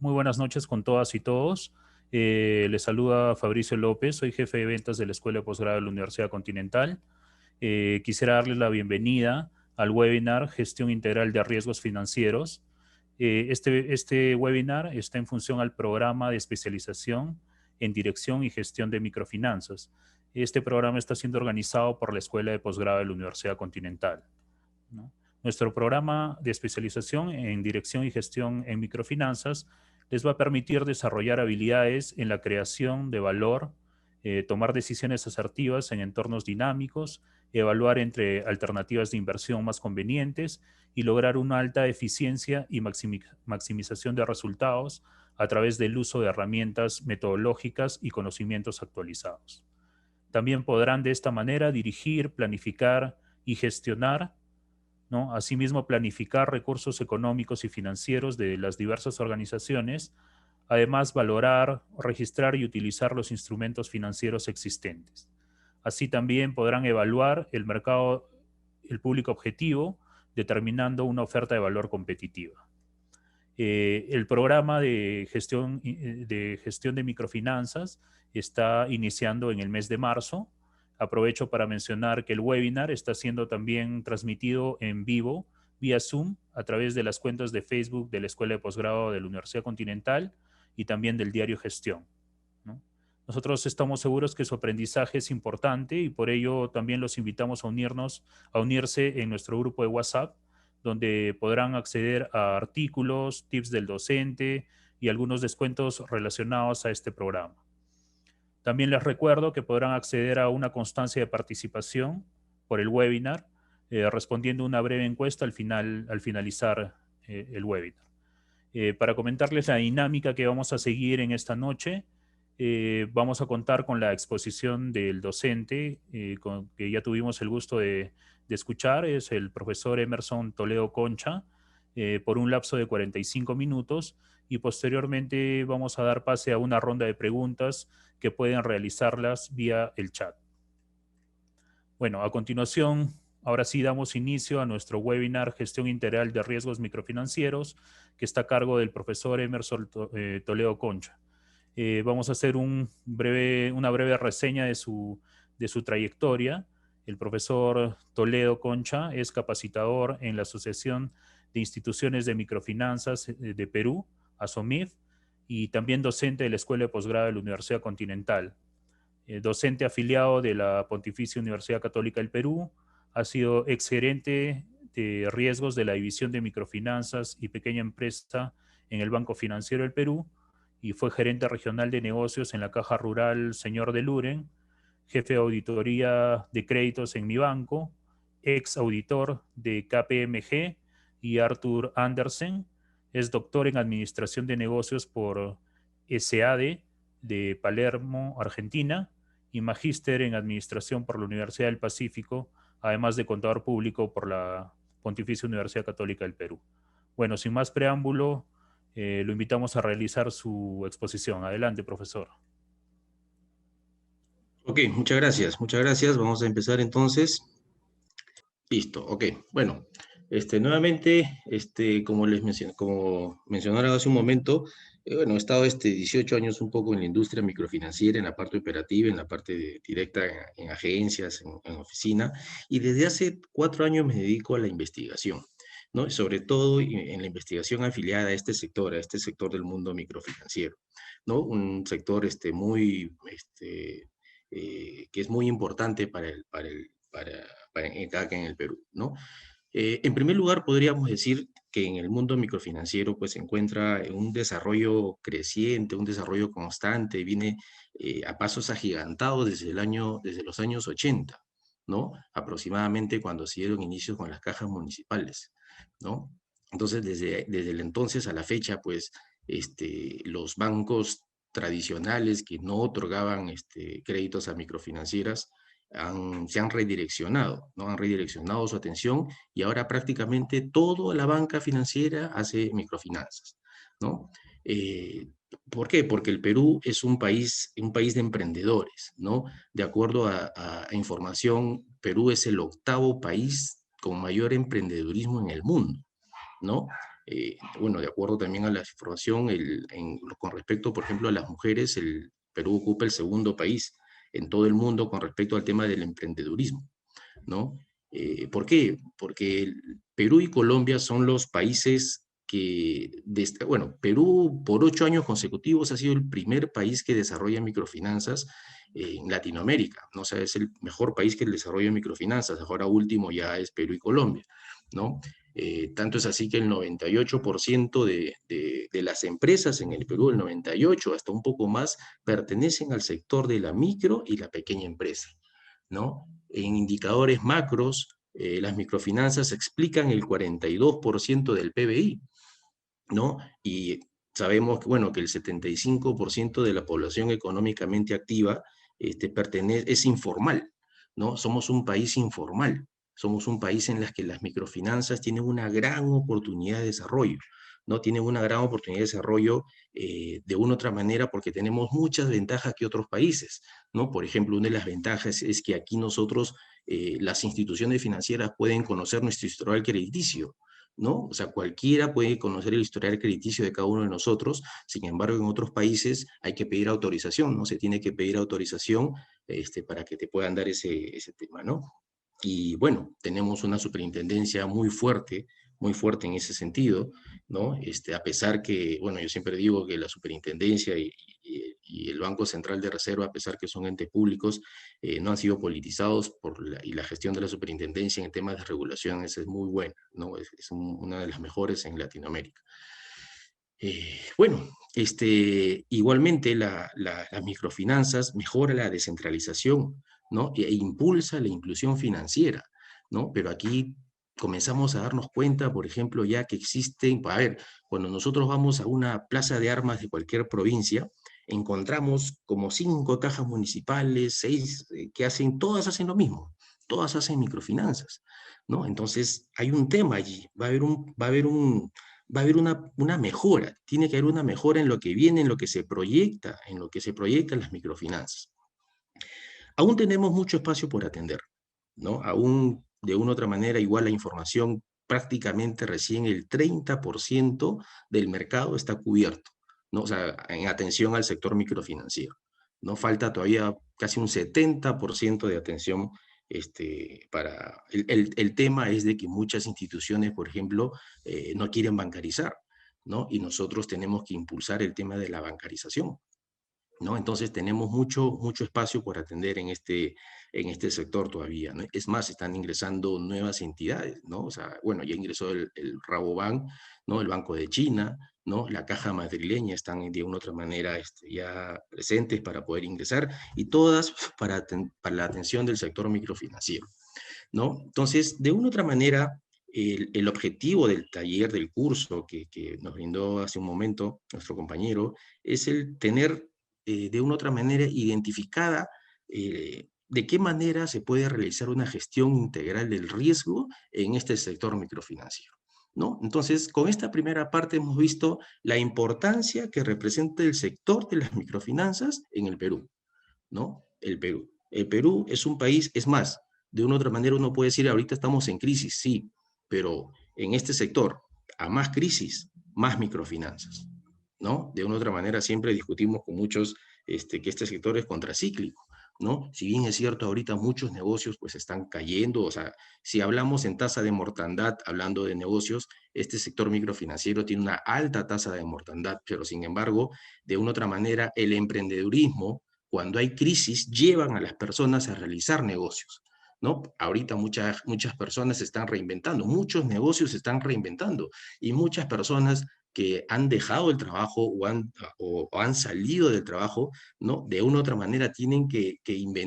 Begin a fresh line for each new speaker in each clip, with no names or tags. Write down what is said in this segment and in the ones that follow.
Muy buenas noches con todas y todos. Les saluda Fabricio López, soy jefe de ventas de la Escuela de Posgrado de la Universidad Continental. Quisiera darles la bienvenida al webinar Gestión Integral de Riesgos Financieros. Este webinar está en función al programa de especialización en Dirección y Gestión de Microfinanzas. Este programa está siendo organizado por la Escuela de Posgrado de la Universidad Continental, ¿no? Nuestro programa de especialización en Dirección y Gestión en Microfinanzas les va a permitir desarrollar habilidades en la creación de valor, tomar decisiones asertivas en entornos dinámicos, evaluar entre alternativas de inversión más convenientes y lograr una alta eficiencia y maximización de resultados a través del uso de herramientas metodológicas y conocimientos actualizados. También podrán de esta manera dirigir, planificar y gestionar, ¿no? Asimismo, planificar recursos económicos y financieros de las diversas organizaciones, además valorar, registrar y utilizar los instrumentos financieros existentes. Así también podrán evaluar el mercado, el público objetivo, determinando una oferta de valor competitiva. El programa de gestión de microfinanzas está iniciando en el mes de marzo. Aprovecho para mencionar que el webinar está siendo también transmitido en vivo vía Zoom a través de las cuentas de Facebook de la Escuela de Posgrado de la Universidad Continental y también del diario Gestión, ¿no? Nosotros estamos seguros que su aprendizaje es importante y por ello también los invitamos a unirse en nuestro grupo de WhatsApp, donde podrán acceder a artículos, tips del docente y algunos descuentos relacionados a este programa. También les recuerdo que podrán acceder a una constancia de participación por el webinar, respondiendo una breve encuesta al finalizar el webinar. Para comentarles la dinámica que vamos a seguir en esta noche, vamos a contar con la exposición del docente, que ya tuvimos el gusto de escuchar, es el profesor Emerson Toledo Concha, por un lapso de 45 minutos, y posteriormente vamos a dar pase a una ronda de preguntas que pueden realizarlas vía el chat. Bueno, a continuación, ahora sí damos inicio a nuestro webinar Gestión Integral de Riesgos Microfinancieros, que está a cargo del profesor Emerson Toledo Concha. Vamos a hacer una breve reseña de su trayectoria. El profesor Toledo Concha es capacitador en la Asociación de Instituciones de Microfinanzas de Perú, ASOMIF, y también docente de la Escuela de Posgrado de la Universidad Continental. Docente afiliado de la Pontificia Universidad Católica del Perú, ha sido exgerente de riesgos de la División de Microfinanzas y Pequeña Empresa en el Banco Financiero del Perú, y fue gerente regional de negocios en la Caja Rural Señor de Luren, jefe de auditoría de créditos en Mi Banco, ex auditor de KPMG y Arthur Andersen. Es doctor en Administración de Negocios por SAD de Palermo, Argentina, y magíster en Administración por la Universidad del Pacífico, además de contador público por la Pontificia Universidad Católica del Perú. Bueno, sin más preámbulo, lo invitamos a realizar su exposición. Adelante, profesor.
Ok, muchas gracias, muchas gracias. Vamos a empezar entonces. Listo, ok. Bueno, nuevamente, como mencionaron hace un momento, bueno, he estado 18 años un poco en la industria microfinanciera, en la parte operativa, en la parte directa, en agencias, en oficina, y desde hace 4 años me dedico a la investigación, ¿no? Sobre todo en la investigación afiliada a este sector del mundo microfinanciero, ¿no? Un sector que es muy importante acá en el Perú, ¿no? En primer lugar, podríamos decir que en el mundo microfinanciero pues, se encuentra un desarrollo creciente, un desarrollo constante, viene a pasos agigantados desde los años 80, ¿no? Aproximadamente cuando se dieron inicios con las cajas municipales, ¿no? Entonces, desde el entonces a la fecha, pues, los bancos tradicionales que no otorgaban créditos a microfinancieras se han redireccionado, ¿no? Han redireccionado su atención y ahora prácticamente toda la banca financiera hace microfinanzas, ¿no? ¿Por qué? Porque el Perú es un país de emprendedores, ¿no? De acuerdo a información, Perú es el 8º país con mayor emprendedurismo en el mundo, ¿no? Bueno, de acuerdo también a la información, con respecto, por ejemplo, a las mujeres, el Perú ocupa el segundo país en todo el mundo con respecto al tema del emprendedurismo, ¿no? ¿Por qué? Porque Perú y Colombia son los países que, bueno, Perú por 8 años consecutivos ha sido el primer país que desarrolla microfinanzas en Latinoamérica, ¿no? O sea, es el mejor país que desarrolla microfinanzas, ahora último ya es Perú y Colombia, ¿no? Tanto es así que el 98% de las empresas en el Perú, el 98% hasta un poco más, pertenecen al sector de la micro y la pequeña empresa, ¿no? En indicadores macros, las microfinanzas explican el 42% del PBI, ¿no? Y sabemos que, bueno, que el 75% de la población económicamente activa es informal, ¿no? Somos un país informal, somos un país en el que las microfinanzas tienen una gran oportunidad de desarrollo, ¿no? Tienen una gran oportunidad de desarrollo de una u otra manera porque tenemos muchas ventajas que otros países, ¿no? Por ejemplo, una de las ventajas es que aquí nosotros, las instituciones financieras pueden conocer nuestro historial crediticio, ¿no? O sea, cualquiera puede conocer el historial crediticio de cada uno de nosotros. Sin embargo, en otros países hay que pedir autorización, ¿no? Se tiene que pedir autorización para que te puedan dar ese tema, ¿no? Y bueno, tenemos una superintendencia muy fuerte en ese sentido, ¿no? A pesar que, bueno, yo siempre digo que la superintendencia y el Banco Central de Reserva, a pesar que son entes públicos, no han sido politizados y la gestión de la superintendencia en temas de regulación es muy buena, ¿no? Es una de las mejores en Latinoamérica. Bueno, igualmente las microfinanzas mejora la descentralización, ¿no? Impulsa la inclusión financiera, ¿no? Pero aquí comenzamos a darnos cuenta, por ejemplo, ya que existen, a ver, cuando nosotros vamos a una plaza de armas de cualquier provincia, encontramos como 5 cajas municipales, 6, todas hacen lo mismo, todas hacen microfinanzas, ¿no? Entonces, hay un tema allí, va a haber una mejora, tiene que haber una mejora en lo que viene, en lo que se proyecta, en lo que se proyecta en las microfinanzas. Aún tenemos mucho espacio por atender, ¿no? Aún, de una u otra manera, igual la información, prácticamente recién el 30% del mercado está cubierto, ¿no? O sea, en atención al sector microfinanciero, ¿no? Falta todavía casi un 70% de atención. El tema es de que muchas instituciones, por ejemplo, no quieren bancarizar, ¿no? Y nosotros tenemos que impulsar el tema de la bancarización, ¿no? Entonces tenemos mucho espacio por atender en este sector todavía, ¿no? Es más, están ingresando nuevas entidades, ¿no? O sea, bueno, ya ingresó el Rabobank, ¿no? El Banco de China, ¿no? La Caja Madrileña están de una u otra manera ya presentes para poder ingresar y todas para la atención del sector microfinanciero, ¿no? Entonces, de una u otra manera, el objetivo del taller, del curso que nos brindó hace un momento nuestro compañero, es el tener de una u otra manera identificada de qué manera se puede realizar una gestión integral del riesgo en este sector microfinanciero, ¿no? Entonces, con esta primera parte hemos visto la importancia que representa el sector de las microfinanzas en el Perú, ¿no? El Perú. El Perú es un país, es más, de una u otra manera uno puede decir, ahorita estamos en crisis, sí, pero en este sector, a más crisis, más microfinanzas, ¿no? De una u otra manera siempre discutimos con muchos que este sector es contracíclico, ¿no? Si bien es cierto, ahorita muchos negocios pues están cayendo, o sea, si hablamos en tasa de mortandad, hablando de negocios, este sector microfinanciero tiene una alta tasa de mortandad, pero sin embargo, de una u otra manera, el emprendedurismo, cuando hay crisis, llevan a las personas a realizar negocios, ¿no? Ahorita muchas personas se están reinventando, muchos negocios se están reinventando y muchas personas que han dejado el trabajo o han salido del trabajo, ¿no? De una u otra manera tienen que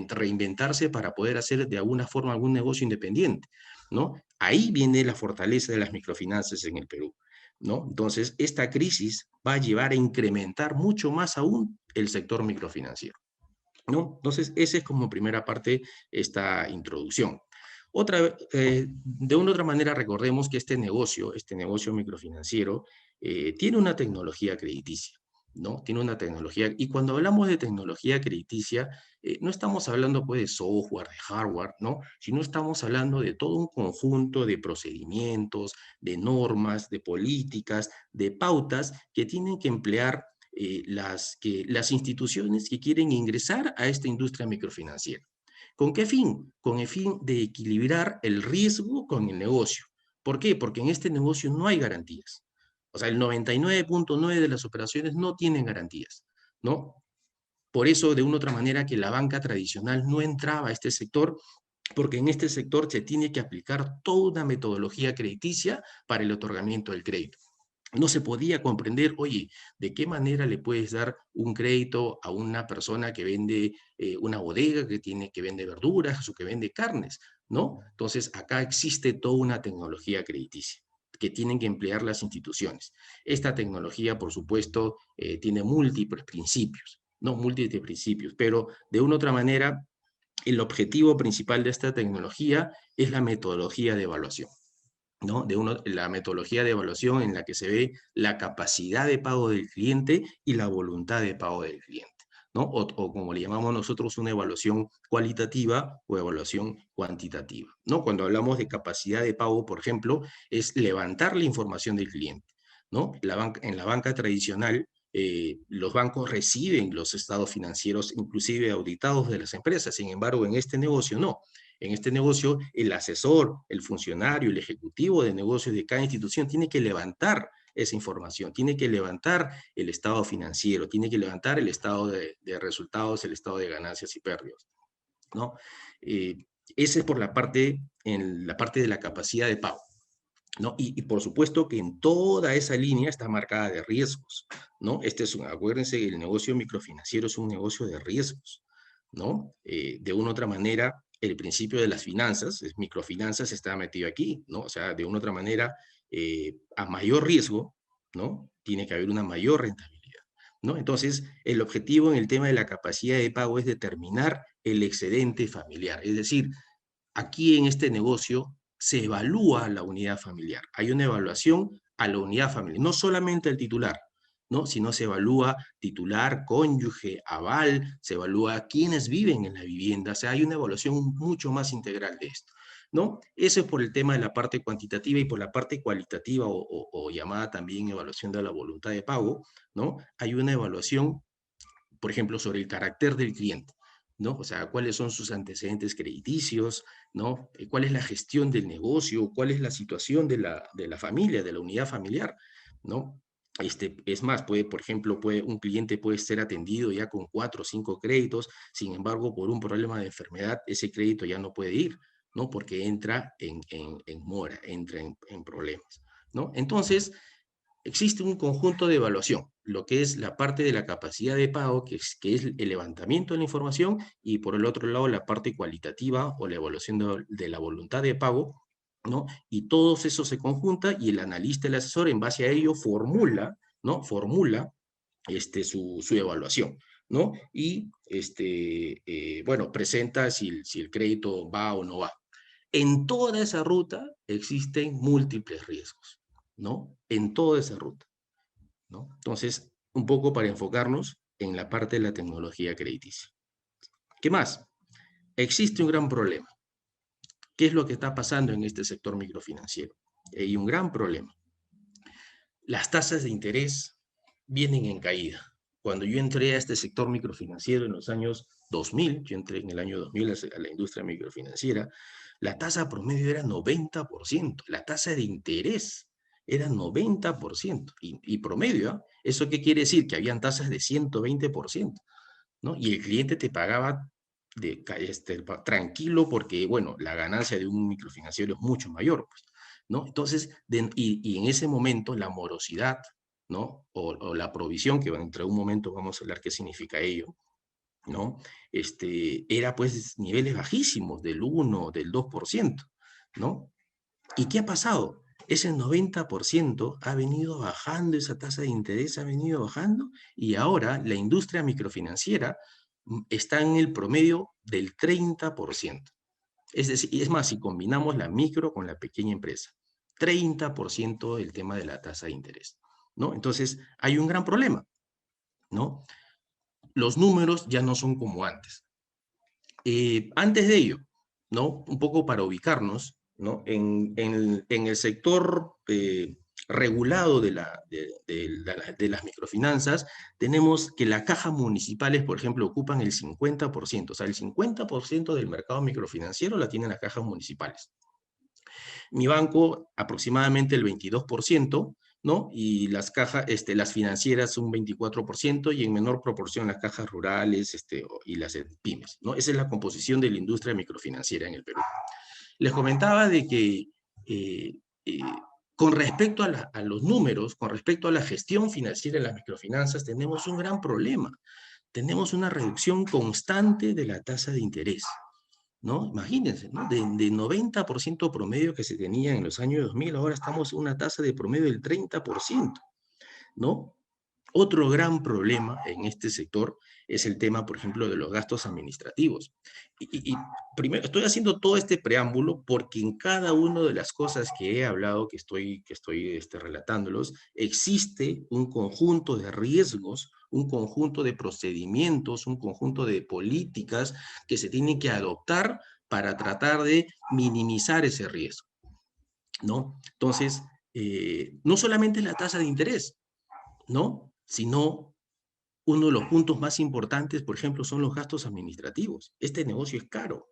reinventarse para poder hacer de alguna forma algún negocio independiente, ¿no? Ahí viene la fortaleza de las microfinanzas en el Perú, ¿no? Entonces, esta crisis va a llevar a incrementar mucho más aún el sector microfinanciero, ¿no? Entonces, esa es como primera parte esta introducción. De una u otra manera, recordemos que este negocio microfinanciero, tiene una tecnología crediticia, ¿no? Tiene una tecnología, y cuando hablamos de tecnología crediticia, no estamos hablando pues de software, de hardware, ¿no? Sino estamos hablando de todo un conjunto de procedimientos, de normas, de políticas, de pautas que tienen que emplear las instituciones que quieren ingresar a esta industria microfinanciera. ¿Con qué fin? Con el fin de equilibrar el riesgo con el negocio. ¿Por qué? Porque en este negocio no hay garantías. O sea, el 99.9 de las operaciones no tienen garantías, ¿no? Por eso, de una u otra manera, que la banca tradicional no entraba a este sector, porque en este sector se tiene que aplicar toda una metodología crediticia para el otorgamiento del crédito. No se podía comprender, oye, ¿de qué manera le puedes dar un crédito a una persona que vende una bodega, que vende verduras o que vende carnes? ¿No? Entonces, acá existe toda una tecnología crediticia que tienen que emplear las instituciones. Esta tecnología, por supuesto, tiene múltiples principios, ¿no? Múltiples principios, pero de una u otra manera, el objetivo principal de esta tecnología es la metodología de evaluación. ¿No? La metodología de evaluación en la que se ve la capacidad de pago del cliente y la voluntad de pago del cliente, ¿no? O como le llamamos nosotros, una evaluación cualitativa o evaluación cuantitativa, ¿no? Cuando hablamos de capacidad de pago, por ejemplo, es levantar la información del cliente, ¿no? En la banca tradicional, los bancos reciben los estados financieros, inclusive auditados de las empresas. Sin embargo, en este negocio no. En este negocio, el asesor, el funcionario, el ejecutivo de negocios de cada institución tiene que levantar esa información, tiene que levantar el estado financiero, tiene que levantar el estado de resultados, el estado de ganancias y pérdidas, ¿no? Eh, Ese es por en la parte de la capacidad de pago, ¿no? Y por supuesto que en toda esa línea está marcada de riesgos, ¿no? Acuérdense, el negocio microfinanciero es un negocio de riesgos, ¿no? De una u otra manera, el principio de las finanzas, microfinanzas, está metido aquí, ¿no? O sea, de una u otra manera, a mayor riesgo, ¿no? Tiene que haber una mayor rentabilidad, ¿no? Entonces, el objetivo en el tema de la capacidad de pago es determinar el excedente familiar, es decir, aquí en este negocio se evalúa la unidad familiar. Hay una evaluación a la unidad familiar, no solamente al titular, ¿no? Sino se evalúa titular, cónyuge, aval, se evalúa quiénes viven en la vivienda. O sea, hay una evaluación mucho más integral de esto, ¿no? Eso es por el tema de la parte cuantitativa, y por la parte cualitativa o llamada también evaluación de la voluntad de pago, ¿no? Hay una evaluación, por ejemplo, sobre el carácter del cliente, ¿no? O sea, cuáles son sus antecedentes crediticios, ¿no? ¿Cuál es la gestión del negocio? ¿Cuál es la situación de la familia, de la unidad familiar, ¿no? Es más, por ejemplo, un cliente puede ser atendido ya con 4 o 5 créditos, sin embargo, por un problema de enfermedad, ese crédito ya no puede ir, ¿no? Porque entra en mora, entra en problemas, ¿no? Entonces, existe un conjunto de evaluación, lo que es la parte de la capacidad de pago, que es el levantamiento de la información, y por el otro lado la parte cualitativa o la evaluación de la voluntad de pago, ¿no? Y todo eso se conjunta, y el analista, el asesor, en base a ello formula, ¿no? Formula su evaluación, ¿no? Y, bueno, presenta si el crédito va o no va. En toda esa ruta existen múltiples riesgos, ¿no? En toda esa ruta, ¿no? Entonces, un poco para enfocarnos en la parte de la tecnología crediticia. ¿Qué más? Existe un gran problema. ¿Qué es lo que está pasando en este sector microfinanciero? Hay un gran problema. Las tasas de interés vienen en caída. Cuando yo entré a este sector microfinanciero en los años 2000, yo entré en el año 2000 a la industria microfinanciera, la tasa promedio era 90%, la tasa de interés era 90%, y promedio, ¿eh? ¿Eso qué quiere decir? Que habían tasas de 120%, ¿no? Y el cliente te pagaba tranquilo, porque, bueno, la ganancia de un microfinanciero es mucho mayor, pues, ¿no? Entonces, y en ese momento la morosidad, ¿no? O la provisión, que entre un momento vamos a hablar qué significa ello, ¿no? Era pues niveles bajísimos, del 1, del 2%, ¿no? ¿Y qué ha pasado? Ese 90% ha venido bajando, esa tasa de interés ha venido bajando, y ahora la industria microfinanciera está en el promedio del 30%. Es decir, es más, si combinamos la micro con la pequeña empresa, 30% el tema de la tasa de interés, ¿no? Entonces, hay un gran problema. ¿no? Los números ya no son como antes. Antes de ello, ¿no? Un poco para ubicarnos, ¿no? En el sector regulado de las microfinanzas, tenemos que las cajas municipales, por ejemplo, ocupan el 50%, o sea, el 50% del mercado microfinanciero la tienen las cajas municipales. Mi banco aproximadamente el 22%, ¿no? Y las cajas, las financieras un 24% y en menor proporción las cajas rurales y las pymes, ¿no? Esa es la composición de la industria microfinanciera en el Perú. Les comentaba de que eh, eh, con respecto a los números, con respecto a la gestión financiera en las microfinanzas, tenemos un gran problema. Tenemos una reducción constante de la tasa de interés. ¿No? Imagínense, ¿no? De 90% promedio que se tenía en los años 2000, ahora estamos en una tasa de promedio del 30%, ¿no? Otro gran problema en este sector es el tema, por ejemplo, de los gastos administrativos. Y primero, estoy haciendo todo este preámbulo porque en cada una de las cosas que he hablado, que estoy relatándolos, existe un conjunto de riesgos, un conjunto de procedimientos, un conjunto de políticas que se tienen que adoptar para tratar de minimizar ese riesgo, ¿no? Entonces, no solamente la tasa de interés, ¿no? Sino uno de los puntos más importantes, por ejemplo, son los gastos administrativos. Este negocio es caro,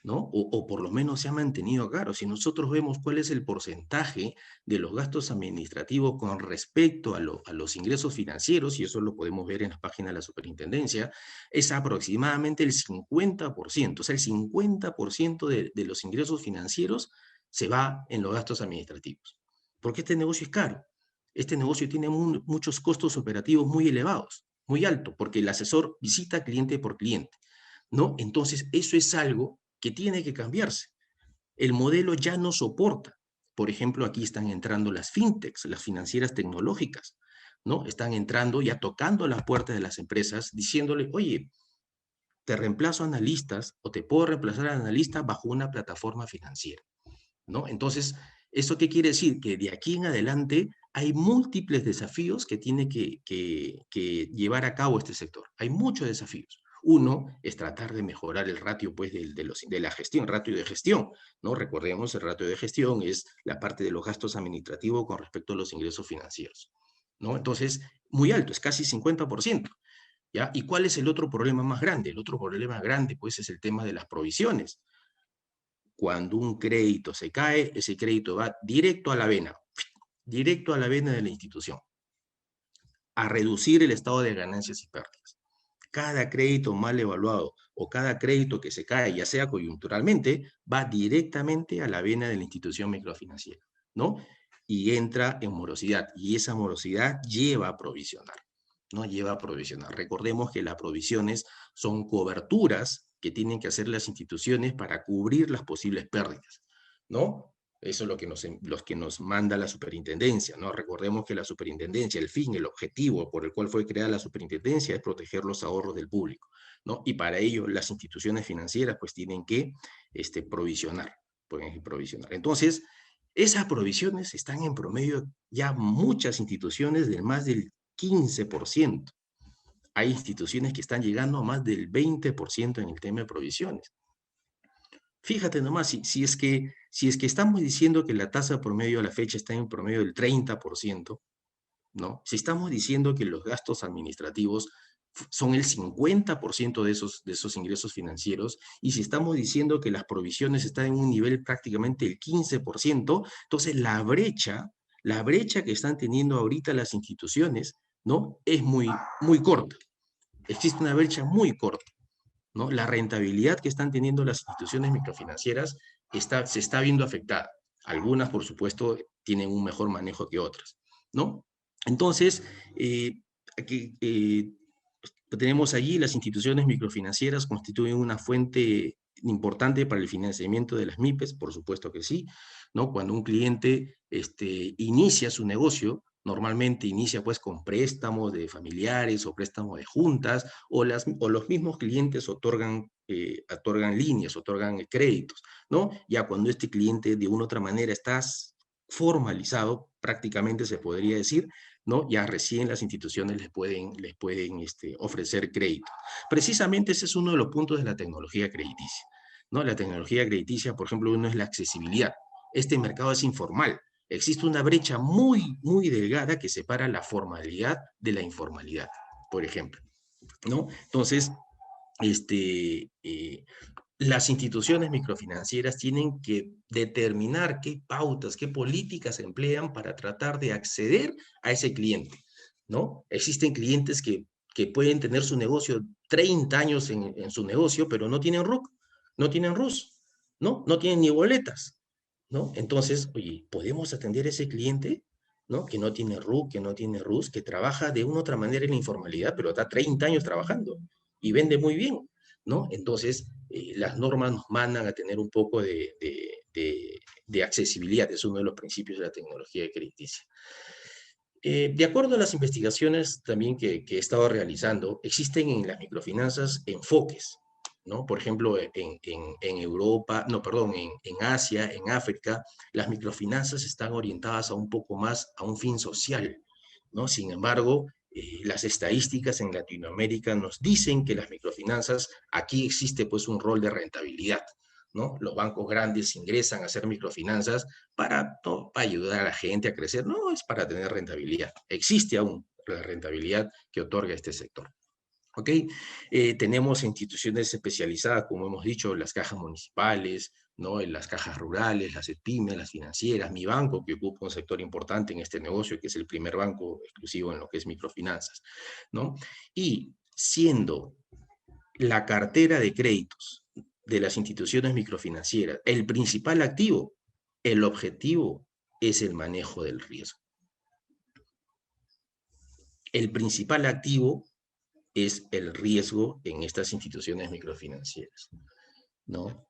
¿no? O por lo menos se ha mantenido caro. Si nosotros vemos cuál es el porcentaje de los gastos administrativos con respecto a los ingresos financieros, y eso lo podemos ver en la página de la superintendencia, es aproximadamente el 50%. O sea, el 50% de los ingresos financieros se va en los gastos administrativos. Porque este negocio es caro. Este negocio tiene muchos costos operativos muy elevados, muy altos, porque el asesor visita cliente por cliente, ¿no? Entonces, eso es algo que tiene que cambiarse. El modelo ya no soporta. Por ejemplo, aquí están entrando las fintechs, las financieras tecnológicas, ¿no? Están entrando ya tocando las puertas de las empresas diciéndole, oye, te reemplazo analistas o te puedo reemplazar a analistas bajo una plataforma financiera, ¿no? Entonces, ¿eso qué quiere decir? Que de aquí en adelante hay múltiples desafíos que tiene que llevar a cabo este sector. Hay muchos desafíos. Uno es tratar de mejorar el ratio pues, de la gestión, ratio de gestión, ¿no? Recordemos, el ratio de gestión es la parte de los gastos administrativos con respecto a los ingresos financieros, ¿no? Entonces, muy alto, es casi 50%. ¿Ya? ¿Y cuál es el otro problema más grande? El otro problema grande, pues, es el tema de las provisiones. Cuando un crédito se cae, ese crédito va directo a la vena de la institución, a reducir el estado de ganancias y pérdidas. Cada crédito mal evaluado o cada crédito que se cae, ya sea coyunturalmente, va directamente a la vena de la institución microfinanciera, ¿no? Y entra en morosidad, y esa morosidad lleva a provisionar, ¿no? Lleva a provisionar. Recordemos que las provisiones son coberturas que tienen que hacer las instituciones para cubrir las posibles pérdidas, ¿no? Eso es lo que nos manda la superintendencia, ¿no? Recordemos que la superintendencia, el fin, el objetivo por el cual fue creada la superintendencia es proteger los ahorros del público, ¿no? Y para ello las instituciones financieras pues tienen que provisionar, pueden provisionar. Entonces, esas provisiones están en promedio ya muchas instituciones del más del 15%. Hay instituciones que están llegando a más del 20% en el tema de provisiones. Fíjate nomás, si es que estamos diciendo que la tasa promedio a la fecha está en promedio del 30%, ¿no? Si estamos diciendo que los gastos administrativos son el 50% de esos ingresos financieros, y si estamos diciendo que las provisiones están en un nivel prácticamente el 15%, entonces la brecha que están teniendo ahorita las instituciones, ¿no? Es muy corta. Existe una brecha muy corta, ¿no? La rentabilidad que están teniendo las instituciones microfinancieras se está viendo afectada. Algunas, por supuesto, tienen un mejor manejo que otras, ¿no? Entonces, aquí, tenemos allí las instituciones microfinancieras constituyen una fuente importante para el financiamiento de las MIPES, por supuesto que sí, ¿no? Cuando un cliente inicia su negocio, normalmente inicia pues con préstamos de familiares o préstamos de juntas, o los mismos clientes otorgan líneas, otorgan créditos, ¿no? Ya cuando este cliente de una u otra manera está formalizado, prácticamente se podría decir, ¿no? Ya recién las instituciones les pueden ofrecer crédito. Precisamente ese es uno de los puntos de la tecnología crediticia, ¿no? La tecnología crediticia, por ejemplo, uno es la accesibilidad. Este mercado es informal. Existe una brecha muy, muy delgada que separa la formalidad de la informalidad, por ejemplo, ¿no? Entonces, este, eh, las instituciones microfinancieras tienen que determinar qué pautas, qué políticas se emplean para tratar de acceder a ese cliente, ¿no? Existen clientes que pueden tener su negocio 30 años en su negocio, pero no tienen RUC, no tienen RUS, ¿no? No tienen ni boletas, ¿no? Entonces, oye, ¿podemos atender a ese cliente? ¿No? Que no tiene RUC, que no tiene RUS, que trabaja de una u otra manera en la informalidad, pero está 30 años trabajando y vende muy bien, ¿no? Entonces, las normas nos mandan a tener un poco de accesibilidad, es uno de los principios de la tecnología crediticia. De acuerdo a las investigaciones también que he estado realizando, existen en las microfinanzas enfoques, ¿no? Por ejemplo, en Europa, no, perdón, en Asia, en África, las microfinanzas están orientadas a un poco más a un fin social, ¿no? Sin embargo, las estadísticas en Latinoamérica nos dicen que las microfinanzas, aquí existe pues un rol de rentabilidad, ¿no? Los bancos grandes ingresan a hacer microfinanzas para ayudar a la gente a crecer, no es para tener rentabilidad. Existe aún la rentabilidad que otorga este sector. ¿Ok? Tenemos instituciones especializadas, como hemos dicho, las cajas municipales, ¿no? En las cajas rurales, las pymes, las financieras, mi banco, que ocupa un sector importante en este negocio, que es el primer banco exclusivo en lo que es microfinanzas, ¿no? Y siendo la cartera de créditos de las instituciones microfinancieras el principal activo, el objetivo es el manejo del riesgo. El principal activo es el riesgo en estas instituciones microfinancieras, ¿no?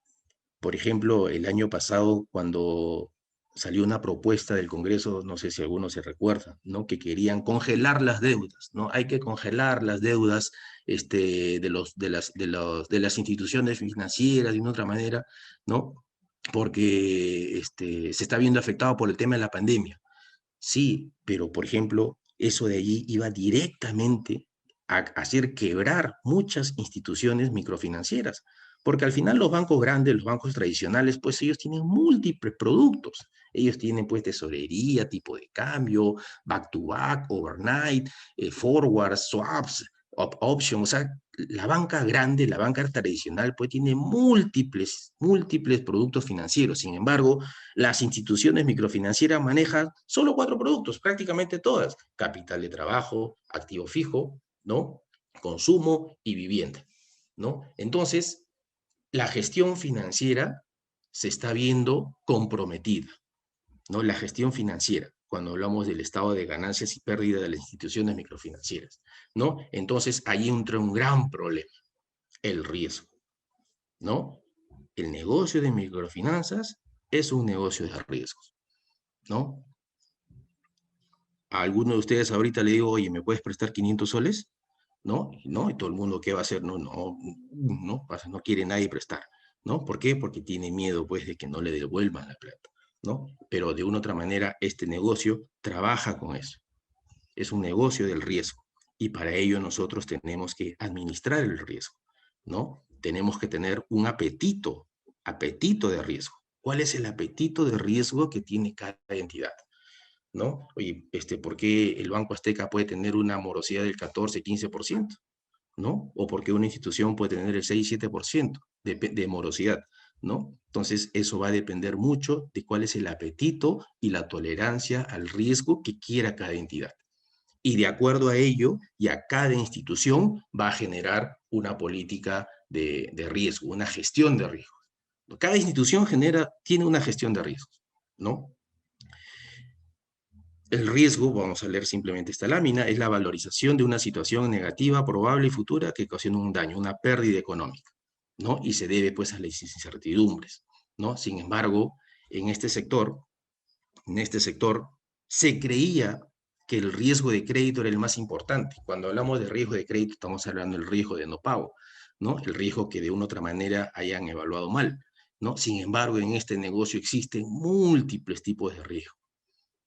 Por ejemplo, el año pasado, cuando salió una propuesta del Congreso, no sé si algunos se recuerdan, ¿no? Que querían congelar las deudas, ¿no? Hay que congelar las deudas de las instituciones financieras de una otra manera, ¿no? Porque se está viendo afectado por el tema de la pandemia. Sí, pero por ejemplo, eso de allí iba directamente a hacer quebrar muchas instituciones microfinancieras, porque al final los bancos grandes, los bancos tradicionales, pues ellos tienen múltiples productos. Ellos tienen pues tesorería, tipo de cambio, back to back, overnight, forwards, swaps, options, o sea, la banca grande, la banca tradicional, pues tiene múltiples productos financieros. Sin embargo, las instituciones microfinancieras manejan solo 4 productos, prácticamente todas: capital de trabajo, activo fijo, ¿no? Consumo y vivienda, ¿no? Entonces, la gestión financiera se está viendo comprometida, ¿no? La gestión financiera, cuando hablamos del estado de ganancias y pérdida de las instituciones microfinancieras, ¿no? Entonces, ahí entra un gran problema, el riesgo, ¿no? El negocio de microfinanzas es un negocio de riesgos, ¿no? A alguno de ustedes ahorita le digo, oye, ¿me puedes prestar 500 soles? ¿No? ¿No? Y todo el mundo, ¿qué va a hacer? No quiere nadie prestar, ¿no? ¿Por qué? Porque tiene miedo, pues, de que no le devuelvan la plata, ¿no? Pero de una u otra manera, este negocio trabaja con eso. Es un negocio del riesgo. Y para ello nosotros tenemos que administrar el riesgo, ¿no? Tenemos que tener un apetito de riesgo. ¿Cuál es el apetito de riesgo que tiene cada entidad? ¿No? Oye, ¿por qué el Banco Azteca puede tener una morosidad del 14-15%? ¿No? O por qué una institución puede tener el 6-7% de morosidad, ¿no? Entonces, eso va a depender mucho de cuál es el apetito y la tolerancia al riesgo que quiera cada entidad. Y de acuerdo a ello, ya cada institución va a generar una política de riesgo, una gestión de riesgo. Cada institución tiene una gestión de riesgos, ¿no? El riesgo, vamos a leer simplemente esta lámina, es la valorización de una situación negativa, probable y futura que ocasiona un daño, una pérdida económica, ¿no? Y se debe pues a las incertidumbres, ¿no? Sin embargo, en este sector se creía que el riesgo de crédito era el más importante. Cuando hablamos de riesgo de crédito, estamos hablando del riesgo de no pago, ¿no? El riesgo que de una u otra manera hayan evaluado mal, ¿no? Sin embargo, en este negocio existen múltiples tipos de riesgo,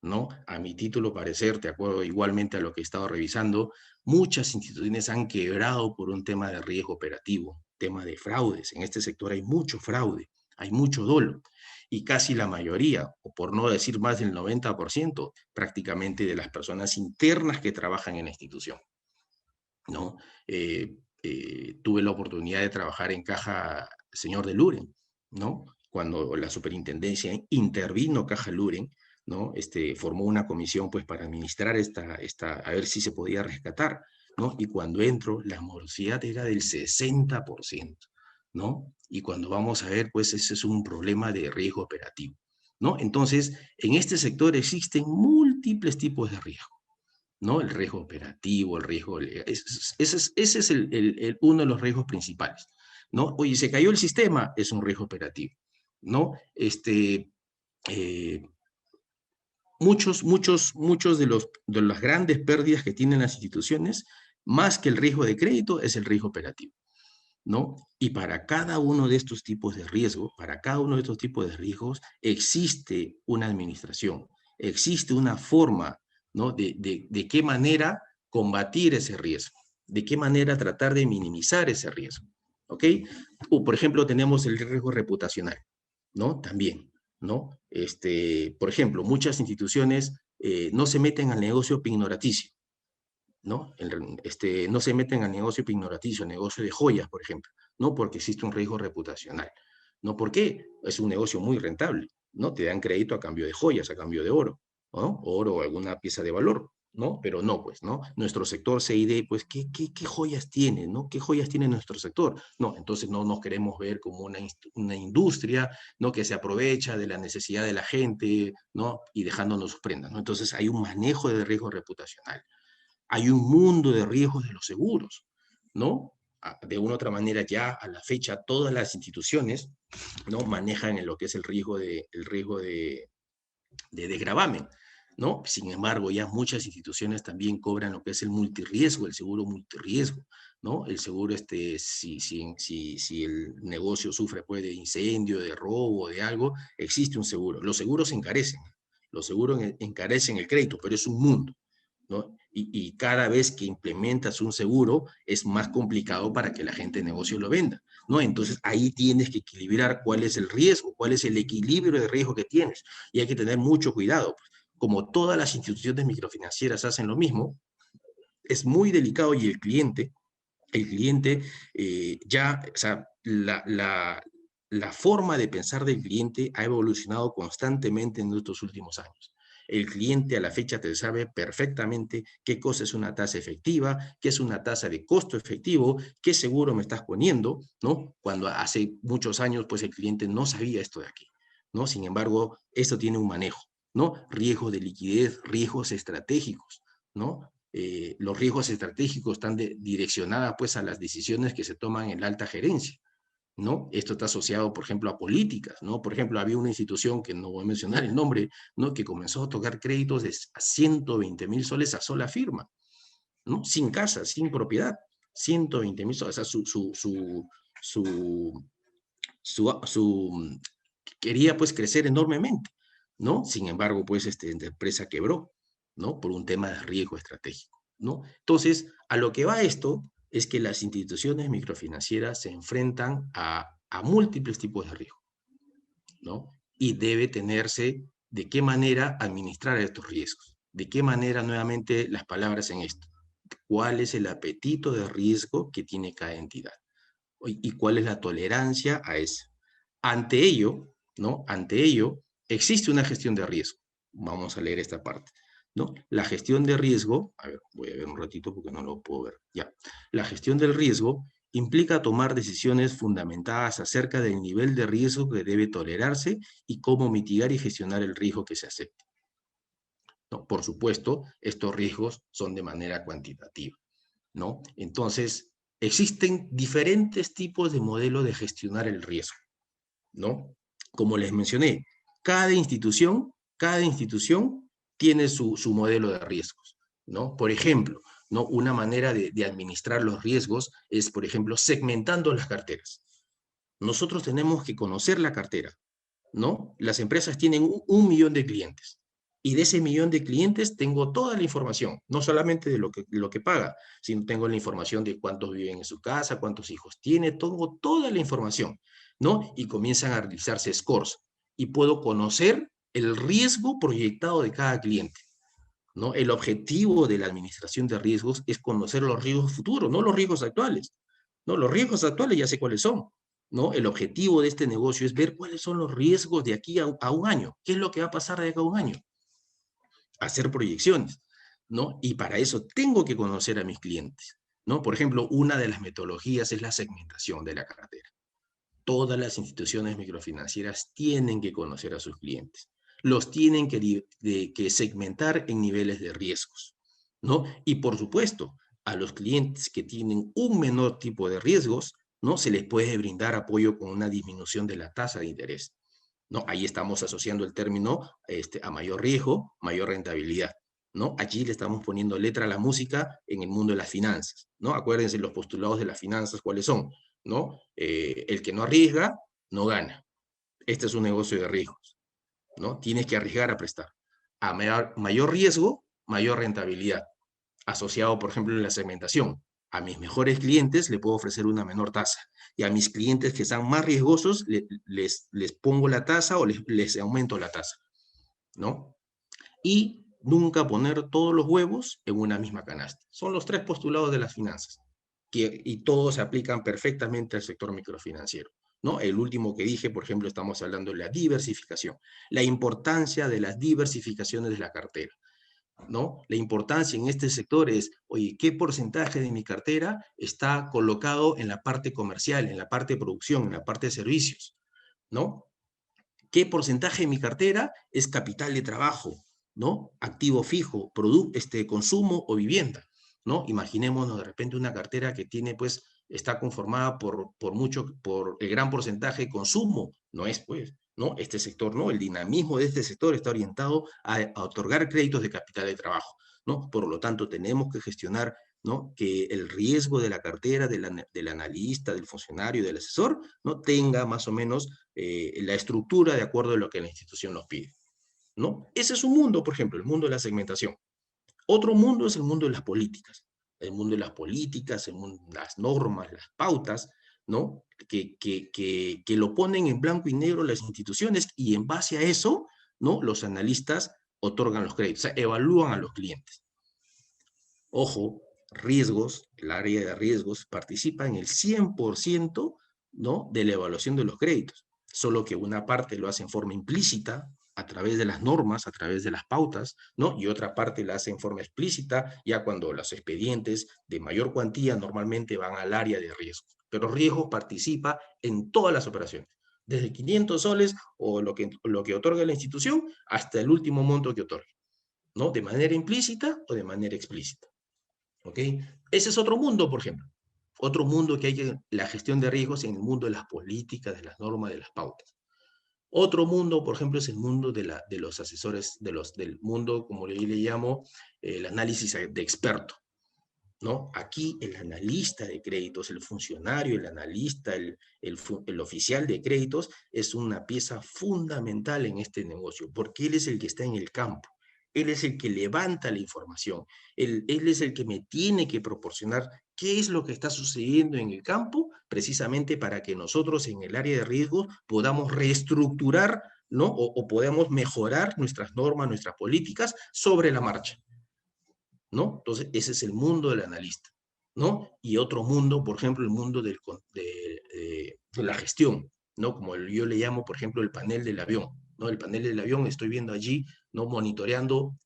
¿no? A mi título parecer, de acuerdo igualmente a lo que he estado revisando, muchas instituciones han quebrado por un tema de riesgo operativo, tema de fraudes. En este sector hay mucho fraude, hay mucho dolo. Y casi la mayoría, o por no decir más del 90%, prácticamente de las personas internas que trabajan en la institución, ¿no? Tuve la oportunidad de trabajar en Caja Señor de Luren, ¿no? Cuando la superintendencia intervino Caja Luren, ¿no? Formó una comisión pues para administrar a ver si se podía rescatar, ¿no? Y cuando entro, la morosidad era del 60%, ¿no? Y cuando vamos a ver, pues ese es un problema de riesgo operativo, ¿no? Entonces, en este sector existen múltiples tipos de riesgo, ¿no? El riesgo operativo, el riesgo... Ese es uno de los riesgos principales, ¿no? Oye, se cayó el sistema, es un riesgo operativo, ¿no? Eh, muchos de las grandes pérdidas que tienen las instituciones, más que el riesgo de crédito, es el riesgo operativo, ¿no? Y para cada uno de estos tipos de riesgo, para cada uno de estos tipos de riesgos, existe una administración, existe una forma, ¿no? De qué manera combatir ese riesgo, de qué manera tratar de minimizar ese riesgo, ¿ok? O, por ejemplo, tenemos el riesgo reputacional, ¿no? También, ¿no? Por ejemplo, muchas instituciones no se meten al negocio pignoraticio, ¿no? No se meten al negocio pignoraticio, al negocio de joyas, por ejemplo, ¿no? Porque existe un riesgo reputacional. ¿No? ¿Por qué? Es un negocio muy rentable, ¿no? Te dan crédito a cambio de joyas, a cambio de oro, ¿no? Oro o alguna pieza de valor, ¿no? Pero no, pues, ¿no? Nuestro sector CID, pues, ¿qué joyas tiene, ¿no? ¿Qué joyas tiene nuestro sector? No, entonces no nos queremos ver como una industria, ¿no? Que se aprovecha de la necesidad de la gente, ¿no? Y dejándonos sus prendas, ¿no? Entonces hay un manejo de riesgo reputacional. Hay un mundo de riesgos de los seguros, ¿no? De una u otra manera, ya a la fecha, todas las instituciones, ¿no? Manejan en lo que es el riesgo de desgravamen, ¿no? Sin embargo, ya muchas instituciones también cobran lo que es el multirriesgo, el seguro multirriesgo, ¿no? El seguro, si el negocio sufre pues, de incendio, de robo, de algo, existe un seguro. Los seguros encarecen el crédito, pero es un mundo, ¿no? Y cada vez que implementas un seguro es más complicado para que la gente de negocio lo venda, ¿no? Entonces ahí tienes que equilibrar cuál es el riesgo, cuál es el equilibrio de riesgo que tienes. Y hay que tener mucho cuidado. Como todas las instituciones microfinancieras hacen lo mismo, es muy delicado y el cliente ya, o sea, la forma de pensar del cliente ha evolucionado constantemente en estos últimos años. El cliente a la fecha te sabe perfectamente qué cosa es una tasa efectiva, qué es una tasa de costo efectivo, qué seguro me estás poniendo, ¿no? Cuando hace muchos años, pues el cliente no sabía esto de aquí, ¿no? Sin embargo, esto tiene un manejo, ¿no? Riesgos de liquidez, riesgos estratégicos, ¿no? Los riesgos estratégicos están direccionados pues, a las decisiones que se toman en la alta gerencia, ¿no? Esto está asociado, por ejemplo, a políticas, ¿no? Por ejemplo, había una institución, que no voy a mencionar el nombre, ¿no? Que comenzó a tocar créditos a 120.000 soles a sola firma, ¿no? Sin casa, sin propiedad, 120.000 soles, o sea, su quería pues crecer enormemente, ¿no? Sin embargo, pues la empresa quebró, ¿no? Por un tema de riesgo estratégico, ¿no? Entonces, a lo que va esto es que las instituciones microfinancieras se enfrentan a múltiples tipos de riesgo, ¿no? Y debe tenerse de qué manera administrar estos riesgos, de qué manera, nuevamente, las palabras en esto, cuál es el apetito de riesgo que tiene cada entidad y cuál es la tolerancia a eso. Ante ello, ¿no? Ante ello, existe una gestión de riesgo. Vamos a leer esta parte, ¿no? La gestión de riesgo, a ver, voy a ver un ratito porque no lo puedo ver, ya. La gestión del riesgo implica tomar decisiones fundamentadas acerca del nivel de riesgo que debe tolerarse y cómo mitigar y gestionar el riesgo que se acepta. ¿No? Por supuesto, estos riesgos son de manera cuantitativa, ¿no? Entonces, existen diferentes tipos de modelo de gestionar el riesgo, ¿no? Como les mencioné, cada institución tiene su modelo de riesgos, ¿no? Por ejemplo, ¿no? Una manera de administrar los riesgos es, por ejemplo, segmentando las carteras. Nosotros tenemos que conocer la cartera, ¿no? Las empresas tienen 1 millón de clientes Y de ese millón de clientes tengo toda la información, no solamente de lo que paga, sino tengo la información de cuántos viven en su casa, cuántos hijos tiene, tengo toda la información, ¿no? Y comienzan a realizarse scores y puedo conocer el riesgo proyectado de cada cliente, ¿no? El objetivo de la administración de riesgos es conocer los riesgos futuros, no los riesgos actuales, ¿no? Los riesgos actuales ya sé cuáles son, ¿no? El objetivo de este negocio es ver cuáles son los riesgos de aquí a un año, qué es lo que va a pasar de acá a un año, hacer proyecciones, ¿no? Y para eso tengo que conocer a mis clientes, ¿no? Por ejemplo, una de las metodologías es la segmentación de la cartera. Todas las instituciones microfinancieras tienen que conocer a sus clientes. Los tienen que segmentar en niveles de riesgos, ¿no? Y por supuesto, a los clientes que tienen un menor tipo de riesgos, ¿no? Se les puede brindar apoyo con una disminución de la tasa de interés, ¿no? Ahí estamos asociando el término a mayor riesgo, mayor rentabilidad, ¿no? Allí le estamos poniendo letra a la música en el mundo de las finanzas, ¿no? Acuérdense los postulados de las finanzas, ¿cuáles son? ¿No? El que no arriesga, no gana. Este es un negocio de riesgos, ¿no? Tienes que arriesgar a prestar. A mayor riesgo, mayor rentabilidad. Asociado, por ejemplo, en la segmentación. A mis mejores clientes le puedo ofrecer una menor tasa. Y a mis clientes que sean más riesgosos, les pongo la tasa o les aumento la tasa, ¿no? Y nunca poner todos los huevos en una misma canasta. Son los tres postulados de las finanzas y todos se aplican perfectamente al sector microfinanciero, ¿no? El último que dije, por ejemplo, estamos hablando de la diversificación, la importancia de las diversificaciones de la cartera, ¿no? La importancia en este sector es, oye, ¿qué porcentaje de mi cartera está colocado en la parte comercial, en la parte de producción, en la parte de servicios, ¿no? ¿Qué porcentaje de mi cartera es capital de trabajo, ¿no? Activo fijo, consumo o vivienda, ¿no? Imaginémonos de repente una cartera que tiene, pues, está conformada por el gran porcentaje de consumo, no es, pues, ¿no? Este sector, ¿no? El dinamismo de este sector está orientado a otorgar créditos de capital de trabajo, ¿no? Por lo tanto, tenemos que gestionar, ¿no? Que el riesgo de la cartera del analista, del funcionario, del asesor, ¿no? Tenga más o menos la estructura de acuerdo a lo que la institución nos pide, ¿no? Ese es un mundo, por ejemplo, el mundo de la segmentación. Otro mundo es el mundo de las políticas. El mundo de las políticas, el mundo, las normas, las pautas, ¿no? Que lo ponen en blanco y negro las instituciones y en base a eso, ¿no? Los analistas otorgan los créditos, o sea, evalúan a los clientes. Ojo, riesgos, el área de riesgos participa en el 100%, ¿no? De la evaluación de los créditos, solo que una parte lo hace en forma implícita, a través de las normas, a través de las pautas, ¿no? Y otra parte la hace en forma explícita, ya cuando los expedientes de mayor cuantía normalmente van al área de riesgos. Pero riesgos participa en todas las operaciones, desde 500 soles o lo que otorga la institución hasta el último monto que otorgue, ¿no? De manera implícita o de manera explícita. ¿Ok? Ese es otro mundo, por ejemplo. Otro mundo que hay que la gestión de riesgos en el mundo de las políticas, de las normas, de las pautas. Otro mundo, por ejemplo, es el mundo de los asesores, del mundo, como yo le llamo, el análisis de experto, ¿no? Aquí el analista de créditos, el funcionario, el analista, el oficial de créditos es una pieza fundamental en este negocio, porque él es el que está en el campo, él es el que levanta la información, él es el que me tiene que proporcionar qué es lo que está sucediendo en el campo, precisamente para que nosotros en el área de riesgos podamos reestructurar, ¿no? O podamos mejorar nuestras normas, nuestras políticas sobre la marcha, ¿no? Entonces, ese es el mundo del analista, ¿no? Y otro mundo, por ejemplo, el mundo de la gestión, ¿no? Como yo le llamo, por ejemplo, el panel del avión, ¿no? El panel del avión, estoy viendo allí, ¿no? Monitoreando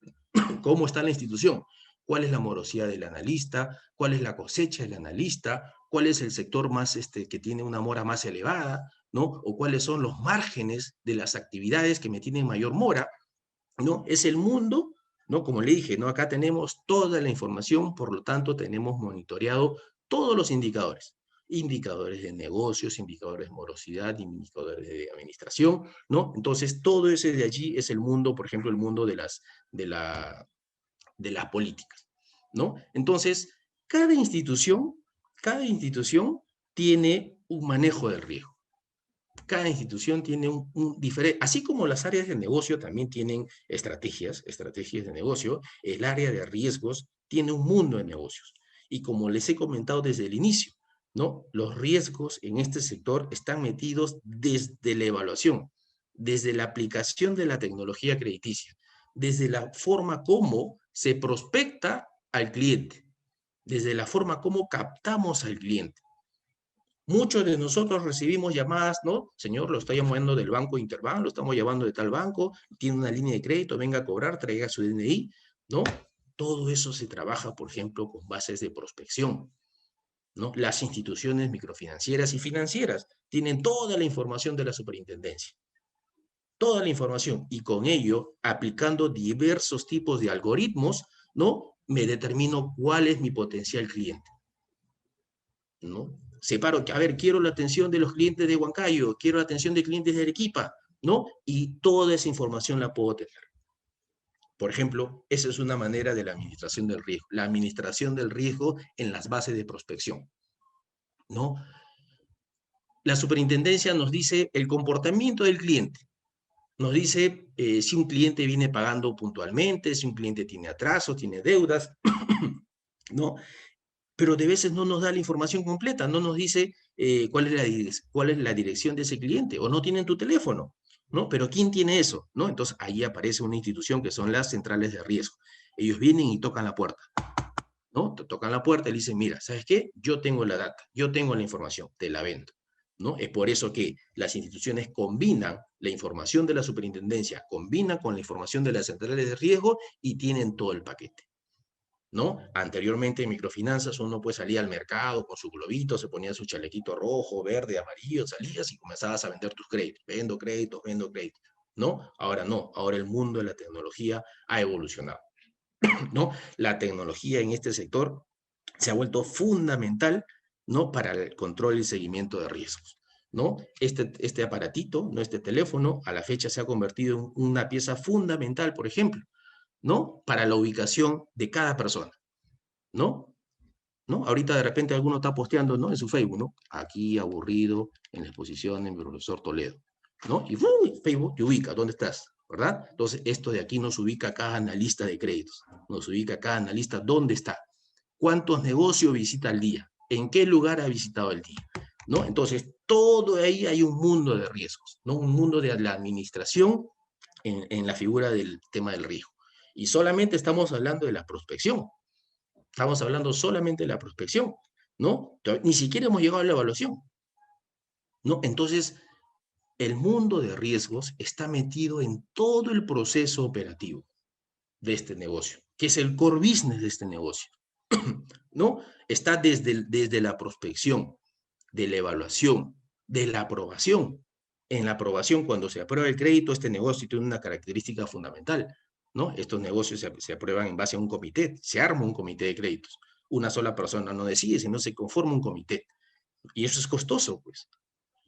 cómo está la institución, cuál es la morosidad del analista, cuál es la cosecha del analista, cuál es el sector más, que tiene una mora más elevada, ¿no? O cuáles son los márgenes de las actividades que me tienen mayor mora, ¿no? Es el mundo, ¿no? Como le dije, ¿no? Acá tenemos toda la información, por lo tanto tenemos monitoreado todos los indicadores. Indicadores de negocios, indicadores de morosidad, indicadores de administración, ¿no? Entonces, todo ese de allí es el mundo, por ejemplo, el mundo de, la, de las políticas, ¿no? Entonces, cada institución tiene un manejo del riesgo. Cada institución tiene un diferente, así como las áreas de negocio también tienen estrategias de negocio, el área de riesgos tiene un mundo de negocios. Y como les he comentado desde el inicio, ¿no? Los riesgos en este sector están metidos desde la evaluación, desde la aplicación de la tecnología crediticia, desde la forma como se prospecta al cliente, desde la forma como captamos al cliente. Muchos de nosotros recibimos llamadas, ¿no? Señor, lo estoy llamando del banco Interbank, lo estamos llamando de tal banco, tiene una línea de crédito, venga a cobrar, traiga su DNI, ¿no? Todo eso se trabaja, por ejemplo, con bases de prospección, ¿no? Las instituciones microfinancieras y financieras tienen toda la información de la superintendencia, toda la información, y con ello, aplicando diversos tipos de algoritmos, ¿no? Me determino cuál es mi potencial cliente, ¿no? Separo que, a ver, quiero la atención de los clientes de Huancayo, quiero la atención de clientes de Arequipa, ¿no? Y toda esa información la puedo tener. Por ejemplo, esa es una manera de la administración del riesgo, la administración del riesgo en las bases de prospección, ¿no? La superintendencia nos dice el comportamiento del cliente, nos dice si un cliente viene pagando puntualmente, si un cliente tiene atrasos, tiene deudas, ¿no? Pero de veces no nos da la información completa, no nos dice cuál es la dirección de ese cliente, o no tienen tu teléfono, ¿no? Pero ¿quién tiene eso? ¿No? Entonces ahí aparece una institución que son las centrales de riesgo. Ellos vienen y tocan la puerta, ¿no? Te tocan la puerta y le dicen, mira, ¿sabes qué? Yo tengo la data, yo tengo la información, te la vendo, ¿no? Es por eso que las instituciones combinan la información de la superintendencia, combinan con la información de las centrales de riesgo y tienen todo el paquete, ¿no? Anteriormente en microfinanzas uno pues salía al mercado con su globito, se ponía su chalequito rojo, verde, amarillo, salías y comenzabas a vender tus créditos, vendo créditos, ¿no? Ahora no, ahora el mundo de la tecnología ha evolucionado, ¿no? La tecnología en este sector se ha vuelto fundamental, ¿no? Para el control y seguimiento de riesgos, ¿no? Este aparatito, ¿no? Este teléfono, a la fecha se ha convertido en una pieza fundamental, por ejemplo, ¿no? Para la ubicación de cada persona, ¿no? ¿No? Ahorita de repente alguno está posteando, ¿no? En su Facebook, ¿no? Aquí aburrido en la exposición en mi profesor Toledo, ¿no? Y Facebook te ubica, ¿dónde estás? ¿Verdad? Entonces, esto de aquí nos ubica a cada analista de créditos, nos ubica a cada analista dónde está, cuántos negocios visita al día, en qué lugar ha visitado el día, ¿no? Entonces, todo ahí hay un mundo de riesgos, ¿no? Un mundo de la administración en la figura del tema del riesgo. Y solamente estamos hablando de la prospección, estamos hablando solamente de la prospección, ¿no? Ni siquiera hemos llegado a la evaluación, ¿no? Entonces, el mundo de riesgos está metido en todo el proceso operativo de este negocio, que es el core business de este negocio, ¿no? Está desde la prospección, de la evaluación, de la aprobación. En la aprobación, cuando se aprueba el crédito, este negocio tiene una característica fundamental, ¿no? Estos negocios se aprueban en base a un comité, se arma un comité de créditos. Una sola persona no decide, sino se conforma un comité. Y eso es costoso, pues,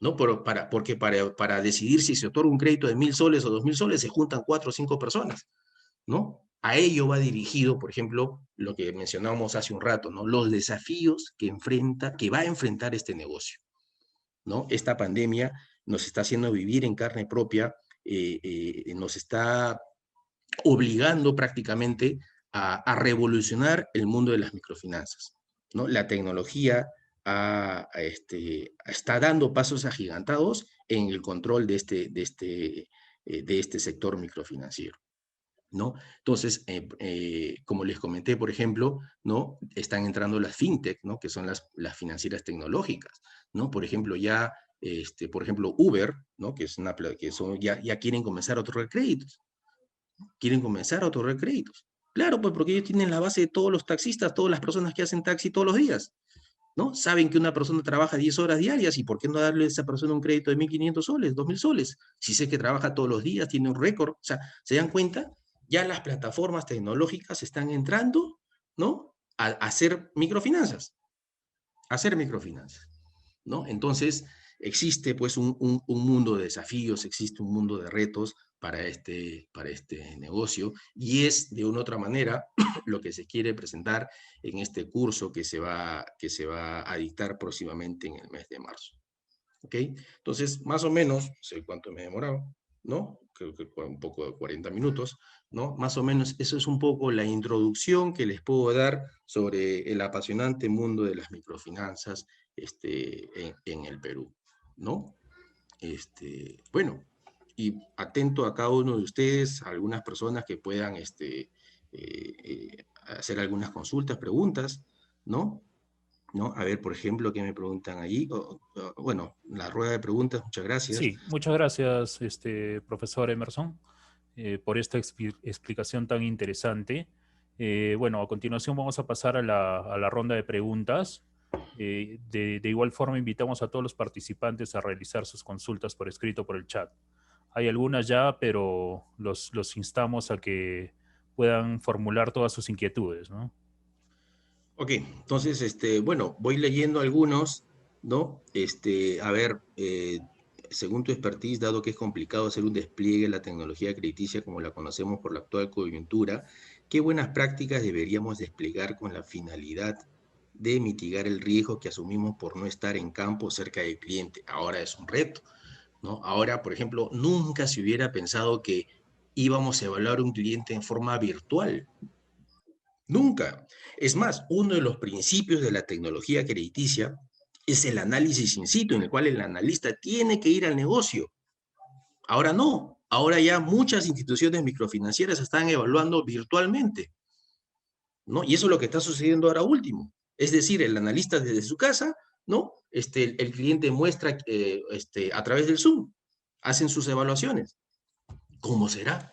¿no? Porque para decidir si se otorga un crédito de 1.000 soles o 2.000 soles, se juntan 4 o 5 personas, ¿no? A ello va dirigido, por ejemplo, lo que mencionábamos hace un rato, ¿no? Los desafíos que va a enfrentar este negocio, ¿no? Esta pandemia nos está haciendo vivir en carne propia, nos está obligando prácticamente a revolucionar el mundo de las microfinanzas, ¿no? La tecnología está dando pasos agigantados en el control de este sector microfinanciero, ¿no? Entonces, como les comenté, por ejemplo, ¿no? Están entrando las fintech, ¿no? Que son las financieras tecnológicas, ¿no? Por ejemplo, por ejemplo, Uber, ¿no? Que es ya quieren comenzar a otorgar créditos, quieren comenzar a otorgar créditos. Claro, pues porque ellos tienen la base de todos los taxistas, todas las personas que hacen taxi todos los días, ¿no? Saben que una persona trabaja 10 horas diarias y ¿por qué no darle a esa persona un crédito de 1.500 soles, 2.000 soles? Si sé que trabaja todos los días, tiene un récord, o sea, ¿se dan cuenta? Ya las plataformas tecnológicas están entrando, ¿no? A hacer microfinanzas, ¿no? Entonces, existe pues un mundo de desafíos, existe un mundo de retos para este negocio, y es de una otra manera lo que se quiere presentar en este curso que se va a dictar próximamente en el mes de marzo. ¿ok? Entonces, más o menos, no sé cuánto me he demorado, ¿no? Creo que un poco de 40 minutos, ¿no? Más o menos eso es un poco la introducción que les puedo dar sobre el apasionante mundo de las microfinanzas en el Perú, ¿no? Bueno, y atento a cada uno de ustedes, a algunas personas que puedan hacer algunas consultas, preguntas, ¿no? ¿No? A ver, por ejemplo, ¿qué me preguntan allí? Bueno, la rueda de preguntas, muchas gracias.
Sí, muchas gracias, profesor Emerson, por esta explicación tan interesante. Bueno, a continuación vamos a pasar a la ronda de preguntas. De igual forma, invitamos a todos los participantes a realizar sus consultas por escrito por el chat. Hay algunas ya, pero los instamos a que puedan formular todas sus inquietudes, ¿no?
Ok, entonces, bueno, voy leyendo algunos, ¿no? A ver, según tu expertise, dado que es complicado hacer un despliegue de la tecnología crediticia como la conocemos por la actual coyuntura, ¿qué buenas prácticas deberíamos desplegar con la finalidad de mitigar el riesgo que asumimos por no estar en campo cerca del cliente? Ahora es un reto, ¿no? Ahora, por ejemplo, nunca se hubiera pensado que íbamos a evaluar un cliente en forma virtual. Nunca. Es más, uno de los principios de la tecnología crediticia es el análisis in situ, en el cual el analista tiene que ir al negocio. Ahora no. Ahora ya muchas instituciones microfinancieras están evaluando virtualmente, ¿no? Y eso es lo que está sucediendo ahora último. Es decir, el analista desde su casa, ¿no? El cliente muestra a través del Zoom, hacen sus evaluaciones. ¿Cómo será?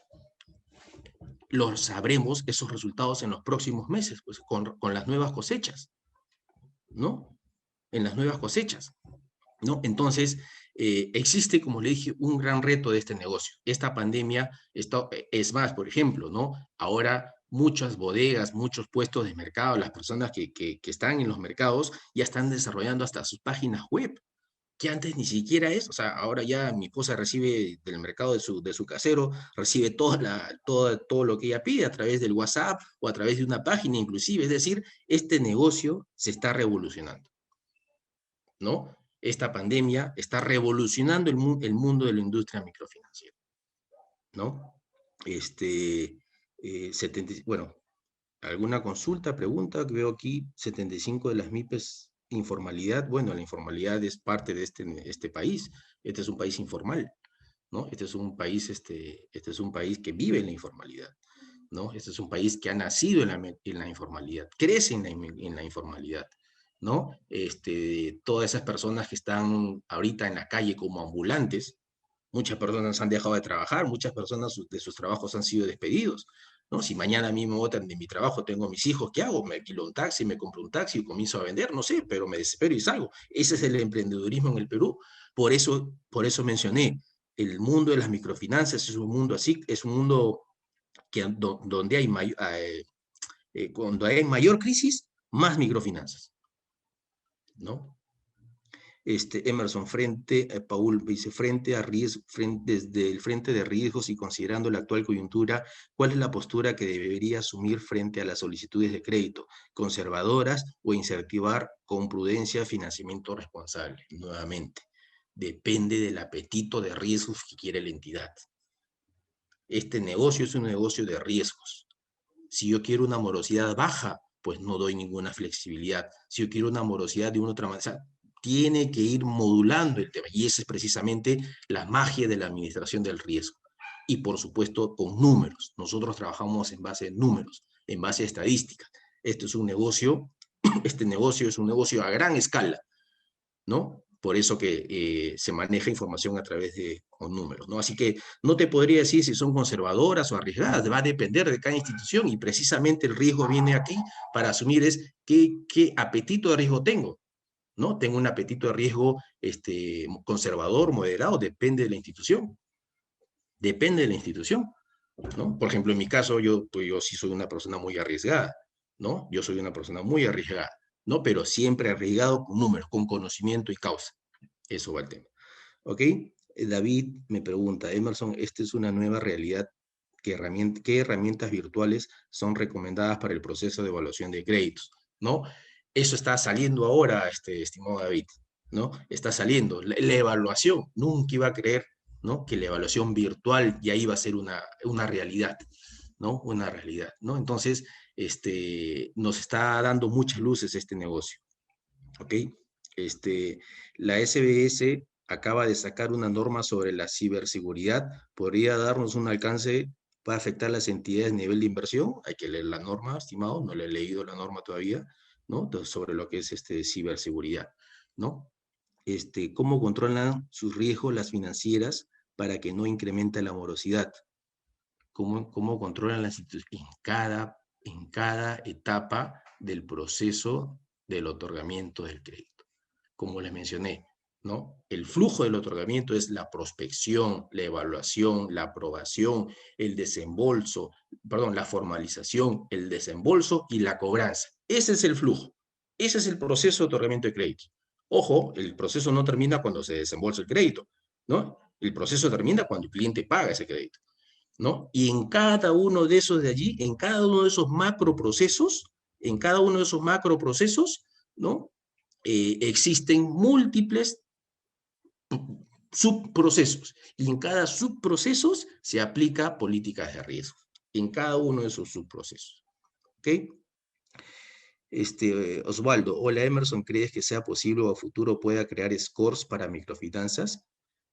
Lo sabremos esos resultados en los próximos meses, pues con las nuevas cosechas, ¿no? En las nuevas cosechas, ¿no? Entonces, existe, como le dije, un gran reto de este negocio. Esta pandemia, es más, por ejemplo, ¿no? Ahora muchas bodegas, muchos puestos de mercado, las personas que están en los mercados ya están desarrollando hasta sus páginas web, que antes ni siquiera es, o sea, ahora ya mi esposa recibe del mercado de su casero, recibe todo lo que ella pide a través del WhatsApp o a través de una página inclusive, es decir, este negocio se está revolucionando, ¿no? Esta pandemia está revolucionando el mundo de la industria microfinanciera, ¿no? Este, 70, bueno, alguna consulta, pregunta, que veo aquí, 75 de las MIPES, informalidad. Bueno, la informalidad es parte de este país. Este es un país informal, ¿no? Este es un país que vive en la informalidad, ¿no? Este es un país que ha nacido en la informalidad, crece en la informalidad, ¿no? Todas esas personas que están ahorita en la calle como ambulantes, muchas personas han dejado de trabajar, muchas personas de sus trabajos han sido despedidos, ¿no? Si mañana a mí me botan de mi trabajo, tengo mis hijos, ¿qué hago? Me alquilo un taxi, me compro un taxi y comienzo a vender, no sé, pero me desespero y salgo. Ese es el emprendedurismo en el Perú. Por eso mencioné, el mundo de las microfinanzas es un mundo así, es un mundo donde cuando hay mayor crisis, más microfinanzas, ¿no? Emerson, Paul dice, desde el frente de riesgos y considerando la actual coyuntura, ¿cuál es la postura que debería asumir frente a las solicitudes de crédito? ¿Conservadoras o incentivar con prudencia financiamiento responsable? Nuevamente, depende del apetito de riesgos que quiere la entidad. Este negocio es un negocio de riesgos. Si yo quiero una morosidad baja, pues no doy ninguna flexibilidad. Si yo quiero una morosidad de una otra manera, tiene que ir modulando el tema. Y esa es precisamente la magia de la administración del riesgo. Y por supuesto, con números. Nosotros trabajamos en base a números, en base a estadísticas. Esto es un negocio, este negocio es un negocio a gran escala, ¿no? Por eso que se maneja información a través de con números, ¿no? Así que no te podría decir si son conservadoras o arriesgadas, va a depender de cada institución y precisamente el riesgo viene aquí para asumir es qué apetito de riesgo tengo, ¿no? Tengo un apetito de riesgo conservador, moderado, depende de la institución, ¿no? Por ejemplo, en mi caso, pues yo sí soy una persona muy arriesgada, ¿no? Yo soy una persona muy arriesgada, ¿no? Pero siempre arriesgado con números, con conocimiento y causa. Eso va el tema. ¿Ok? David me pregunta, Emerson, ¿esta es una nueva realidad? ¿Qué herramientas virtuales son recomendadas para el proceso de evaluación de créditos? ¿No? Eso está saliendo ahora, estimado David. ¿no? Está saliendo. La evaluación, nunca iba a creer, ¿no? Que la evaluación virtual ya iba a ser una realidad, ¿no? Una realidad, ¿no? Entonces, nos está dando muchas luces este negocio, ¿ok? La SBS acaba de sacar una norma sobre la ciberseguridad, podría darnos un alcance, puede afectar las entidades a nivel de inversión, hay que leer la norma, estimado, no le he leído la norma todavía, ¿no? Entonces, sobre lo que es ciberseguridad, ¿no? Cómo controlan sus riesgos las financieras para que no incremente la morosidad, cómo controlan las instituciones en cada etapa del proceso del otorgamiento del crédito. Como les mencioné, ¿no? El flujo del otorgamiento es la prospección, la evaluación, la aprobación, el desembolso, perdón, la formalización, el desembolso y la cobranza. Ese es el flujo. Ese es el proceso de otorgamiento de crédito. Ojo, el proceso no termina cuando se desembolsa el crédito, ¿no? El proceso termina cuando el cliente paga ese crédito, ¿no? Y en cada uno de esos de allí, en cada uno de esos macroprocesos, en cada uno de esos macroprocesos, ¿no? Existen múltiples subprocesos y en cada subproceso se aplica políticas de riesgo, en cada uno de esos subprocesos. ¿Ok? Osvaldo, hola Emerson, ¿crees que sea posible o a futuro pueda crear scores para microfinanzas?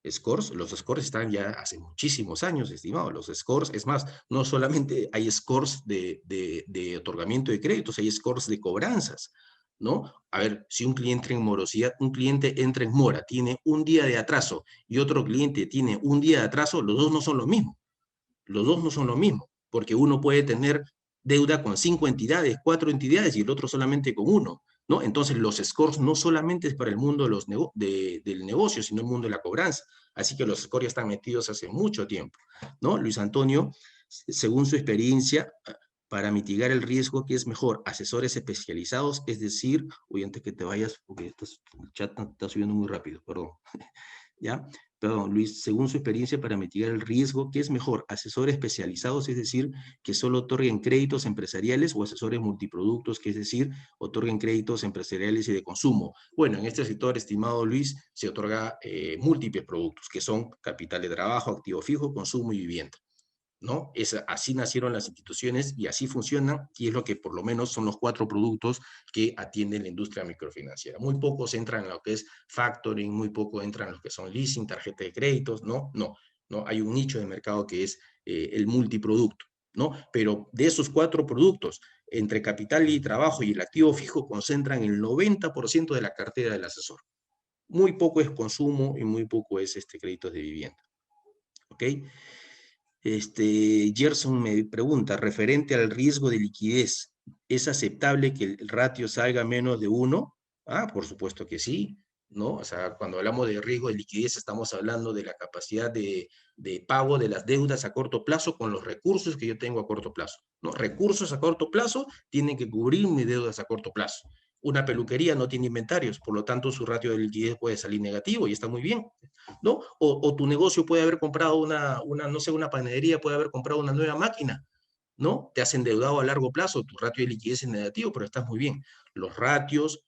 Scores, los scores están ya hace muchísimos años, estimado. Los scores, es más, no solamente hay scores de otorgamiento de créditos, hay scores de cobranzas, ¿no? A ver, si un cliente en morosidad, un cliente entra en mora, tiene un día de atraso y otro cliente tiene un día de atraso, los dos no son lo mismo. Los dos no son lo mismo, porque uno puede tener deuda con 5 entidades, 4 entidades y el otro solamente con uno, ¿no? Entonces los scores no solamente es para el mundo del negocio, sino el mundo de la cobranza. Así que los scores ya están metidos hace mucho tiempo, ¿no? Luis Antonio, según su experiencia, para mitigar el riesgo, ¿qué es mejor? Asesores especializados, es decir, oye, antes que te vayas, porque el chat está subiendo muy rápido, perdón. ¿Ya? Perdón, Luis, según su experiencia para mitigar el riesgo, ¿qué es mejor? ¿Asesores especializados, es decir, que solo otorguen créditos empresariales o asesores multiproductos, que es decir, otorguen créditos empresariales y de consumo? Bueno, en este sector, estimado Luis, se otorga múltiples productos, que son capital de trabajo, activo fijo, consumo y vivienda, ¿no? Así nacieron las instituciones y así funcionan, y es lo que por lo menos son los 4 productos que atienden la industria microfinanciera. Muy pocos entran en lo que es factoring, muy poco entran en lo que son leasing, tarjeta de créditos, no, hay un nicho de mercado que es el multiproducto, ¿no? Pero de esos 4 productos, entre capital y trabajo y el activo fijo, concentran el 90% de la cartera del asesor. Muy poco es consumo y muy poco es créditos de vivienda, ¿ok? Gerson me pregunta, referente al riesgo de liquidez, ¿es aceptable que el ratio salga menos de 1? Ah, por supuesto que sí, ¿no? O sea, cuando hablamos de riesgo de liquidez estamos hablando de la capacidad de pago de las deudas a corto plazo con los recursos que yo tengo a corto plazo, ¿no? Recursos a corto plazo tienen que cubrir mis deudas a corto plazo. Una peluquería no tiene inventarios, por lo tanto su ratio de liquidez puede salir negativo y está muy bien, ¿no? O tu negocio puede haber comprado no sé, una panadería puede haber comprado una nueva máquina, ¿no? Te has endeudado a largo plazo, tu ratio de liquidez es negativo, pero estás muy bien. Los ratios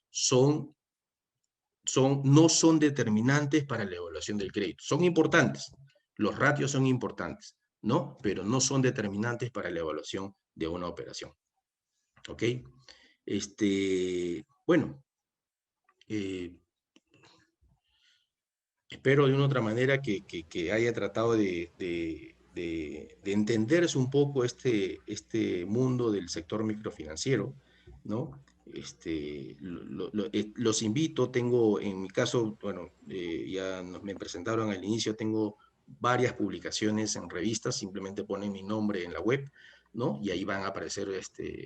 no son determinantes para la evaluación del crédito. Son importantes, los ratios son importantes, ¿no? Pero no son determinantes para la evaluación de una operación, ¿ok? Bueno, espero de una otra manera que haya tratado de entenderse un poco este mundo del sector microfinanciero, ¿no? Los invito, tengo en mi caso, bueno, ya me presentaron al inicio, tengo varias publicaciones en revistas, simplemente ponen mi nombre en la web, ¿no? Y ahí van a aparecer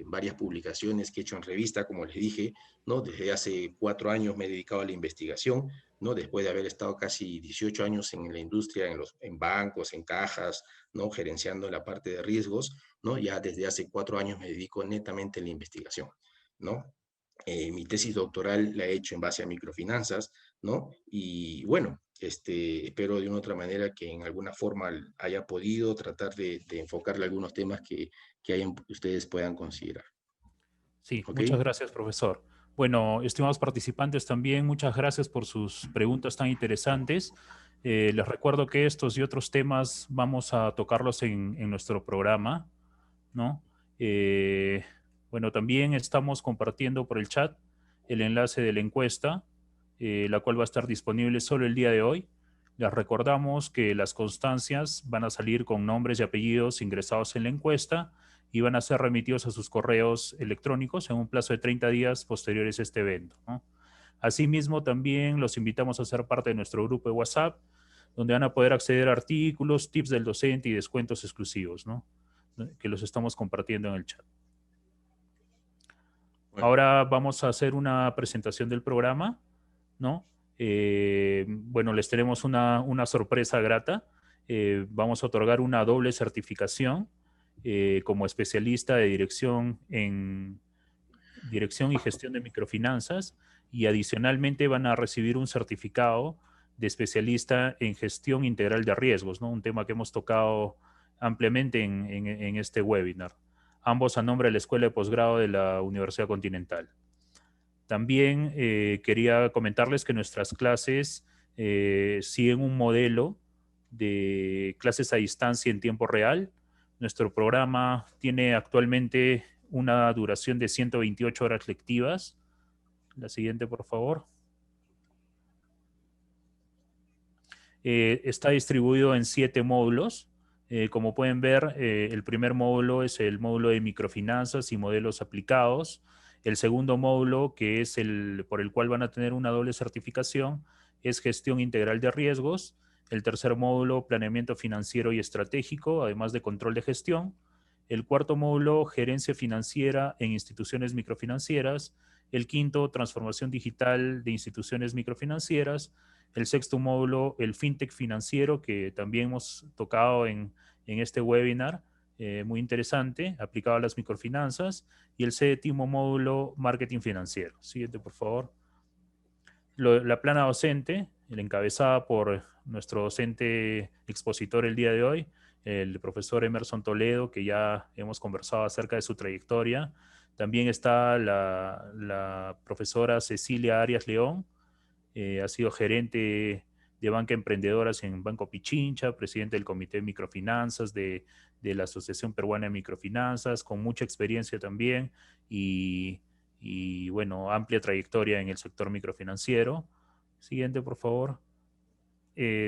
varias publicaciones que he hecho en revista, como les dije, ¿no? Desde hace 4 años me he dedicado a la investigación, ¿no? Después de haber estado casi 18 años en la industria, en bancos, en cajas, ¿no? Gerenciando la parte de riesgos, ¿no? Ya desde hace 4 años me dedico netamente a la investigación, ¿no? Mi tesis doctoral la he hecho en base a microfinanzas, ¿no? Y bueno, espero de una otra manera que en alguna forma haya podido tratar de enfocarle algunos temas que ustedes puedan considerar.
Sí,
¿Ok?
muchas gracias, profesor. Bueno, estimados participantes, también muchas gracias por sus preguntas tan interesantes. Les recuerdo que estos y otros temas vamos a tocarlos en nuestro programa, ¿no? Eh, bueno, también estamos compartiendo por el chat el enlace de la encuesta, la cual va a estar disponible solo el día de hoy. Les recordamos que las constancias van a salir con nombres y apellidos ingresados en la encuesta y van a ser remitidos a sus correos electrónicos en un plazo de 30 días posteriores a este evento, ¿no? Asimismo, también los invitamos a ser parte de nuestro grupo de WhatsApp, donde van a poder acceder a artículos, tips del docente y descuentos exclusivos, ¿no? Que los estamos compartiendo en el chat.
Bueno,
Ahora vamos a hacer una presentación del programa, ¿no? Bueno, les tenemos una sorpresa grata. Vamos a otorgar una doble certificación como especialista de dirección y gestión de microfinanzas y adicionalmente van a recibir un certificado de especialista en gestión integral de riesgos, ¿no? Un tema que hemos tocado ampliamente en este webinar, ambos a nombre de la Escuela de Posgrado de la Universidad Continental. También quería comentarles que nuestras clases siguen un modelo de clases a distancia en tiempo real. Nuestro programa tiene actualmente una duración de 128 horas lectivas. La siguiente, por favor. Está distribuido en 7 módulos. Como pueden ver, el primer módulo es el módulo de microfinanzas y modelos aplicados. El segundo módulo, que es el por el cual van a tener una doble certificación, es gestión integral de riesgos. El tercer módulo, planeamiento financiero y estratégico, además de control de gestión. El cuarto módulo, gerencia financiera en instituciones microfinancieras. El quinto, transformación digital de instituciones microfinancieras. El sexto módulo, el fintech financiero, que también hemos tocado en este webinar, muy interesante, aplicado a las microfinanzas. Y el séptimo módulo, marketing financiero. Siguiente, por favor. La plana docente, el encabezada por nuestro docente expositor el día de hoy, el profesor Emerson Toledo, que ya hemos conversado acerca de su trayectoria. También está la profesora Cecilia Arias León, ha sido gerente de banca emprendedoras en Banco Pichincha, presidente del Comité de Microfinanzas de la Asociación Peruana de Microfinanzas, con mucha experiencia también y bueno, amplia trayectoria en el sector microfinanciero. Siguiente, por favor.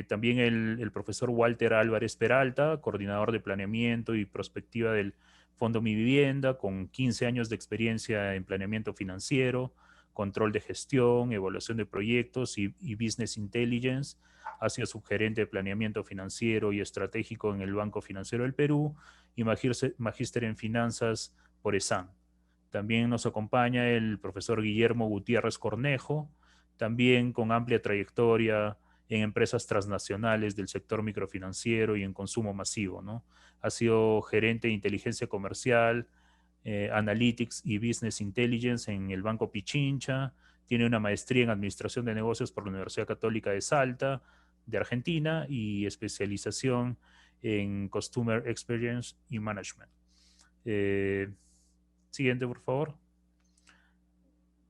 También el profesor Walter Álvarez Peralta, coordinador de planeamiento y prospectiva del Fondo Mi Vivienda, con 15 años de experiencia en planeamiento financiero, control de gestión, evaluación de proyectos y business intelligence. Ha sido subgerente de planeamiento financiero y estratégico en el Banco Financiero del Perú y magíster en finanzas por ESAN. También nos acompaña el profesor Guillermo Gutiérrez Cornejo, también con amplia trayectoria en empresas transnacionales del sector microfinanciero y en consumo masivo, ¿no? Ha sido gerente de inteligencia comercial, Analytics y Business Intelligence en el Banco Pichincha, tiene una maestría en Administración de Negocios por la Universidad Católica de Salta, de Argentina, y especialización en Customer Experience y Management. Siguiente, por favor.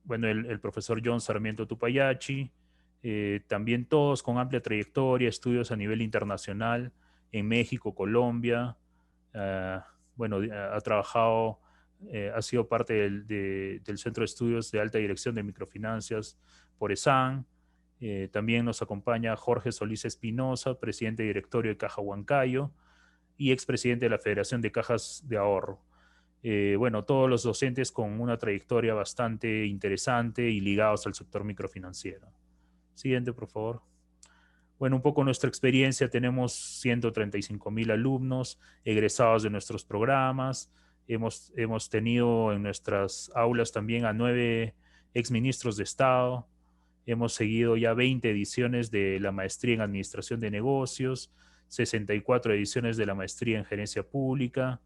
Bueno, el profesor John Sarmiento Tupayachi, también todos con amplia trayectoria, estudios a nivel internacional en México, Colombia. Uh, bueno, ha trabajado, ha sido parte del Centro de Estudios de Alta Dirección de Microfinanzas por ESAN. También nos acompaña Jorge Solís Espinosa, presidente directorio de Caja Huancayo y expresidente de la Federación de Cajas de Ahorro. Bueno, todos los docentes con una trayectoria bastante interesante y ligados al sector microfinanciero. Siguiente, por favor. Bueno, un poco nuestra experiencia, tenemos 135,000 alumnos egresados de nuestros programas. Hemos tenido en nuestras aulas también a 9 exministros de Estado. Hemos seguido ya 20 ediciones de la maestría en Administración de Negocios, 64 ediciones de la maestría en Gerencia Pública,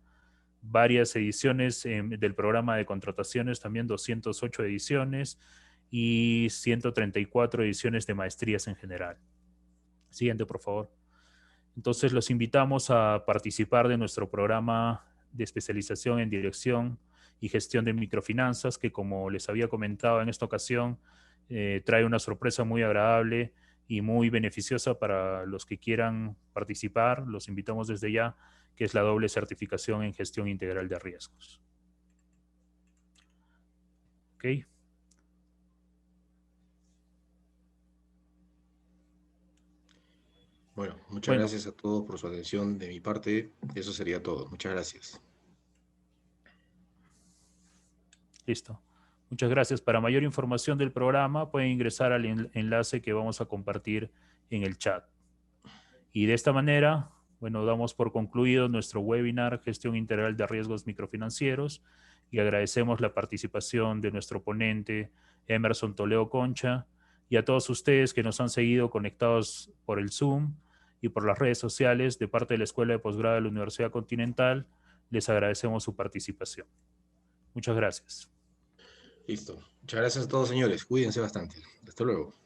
varias ediciones del programa de contrataciones, también 208 ediciones y 134 ediciones de maestrías en general. Siguiente, por favor. Entonces, los invitamos a participar de nuestro programa de especialización en dirección y Gestión de Microfinanzas, que como les había comentado en esta ocasión, trae una sorpresa muy agradable y muy beneficiosa para los que quieran participar. Los invitamos desde ya, que es la doble certificación en Gestión Integral de Riesgos. ¿Ok?
Bueno, muchas
Bueno,
gracias a todos por su atención. De mi parte, eso sería todo. Muchas gracias.
listo. Muchas gracias. Para mayor información del programa, pueden ingresar al enlace que vamos a compartir en el chat. Y de esta manera, bueno, damos por concluido nuestro webinar Gestión Integral de Riesgos Microfinancieros y agradecemos la participación de nuestro ponente Emerson Toledo Concha y a todos ustedes que nos han seguido conectados por el Zoom y por las redes sociales de parte de la Escuela de Posgrado de la Universidad Continental. Les agradecemos su participación. Muchas gracias.
Listo. Muchas gracias a todos, señores. Cuídense bastante. Hasta luego.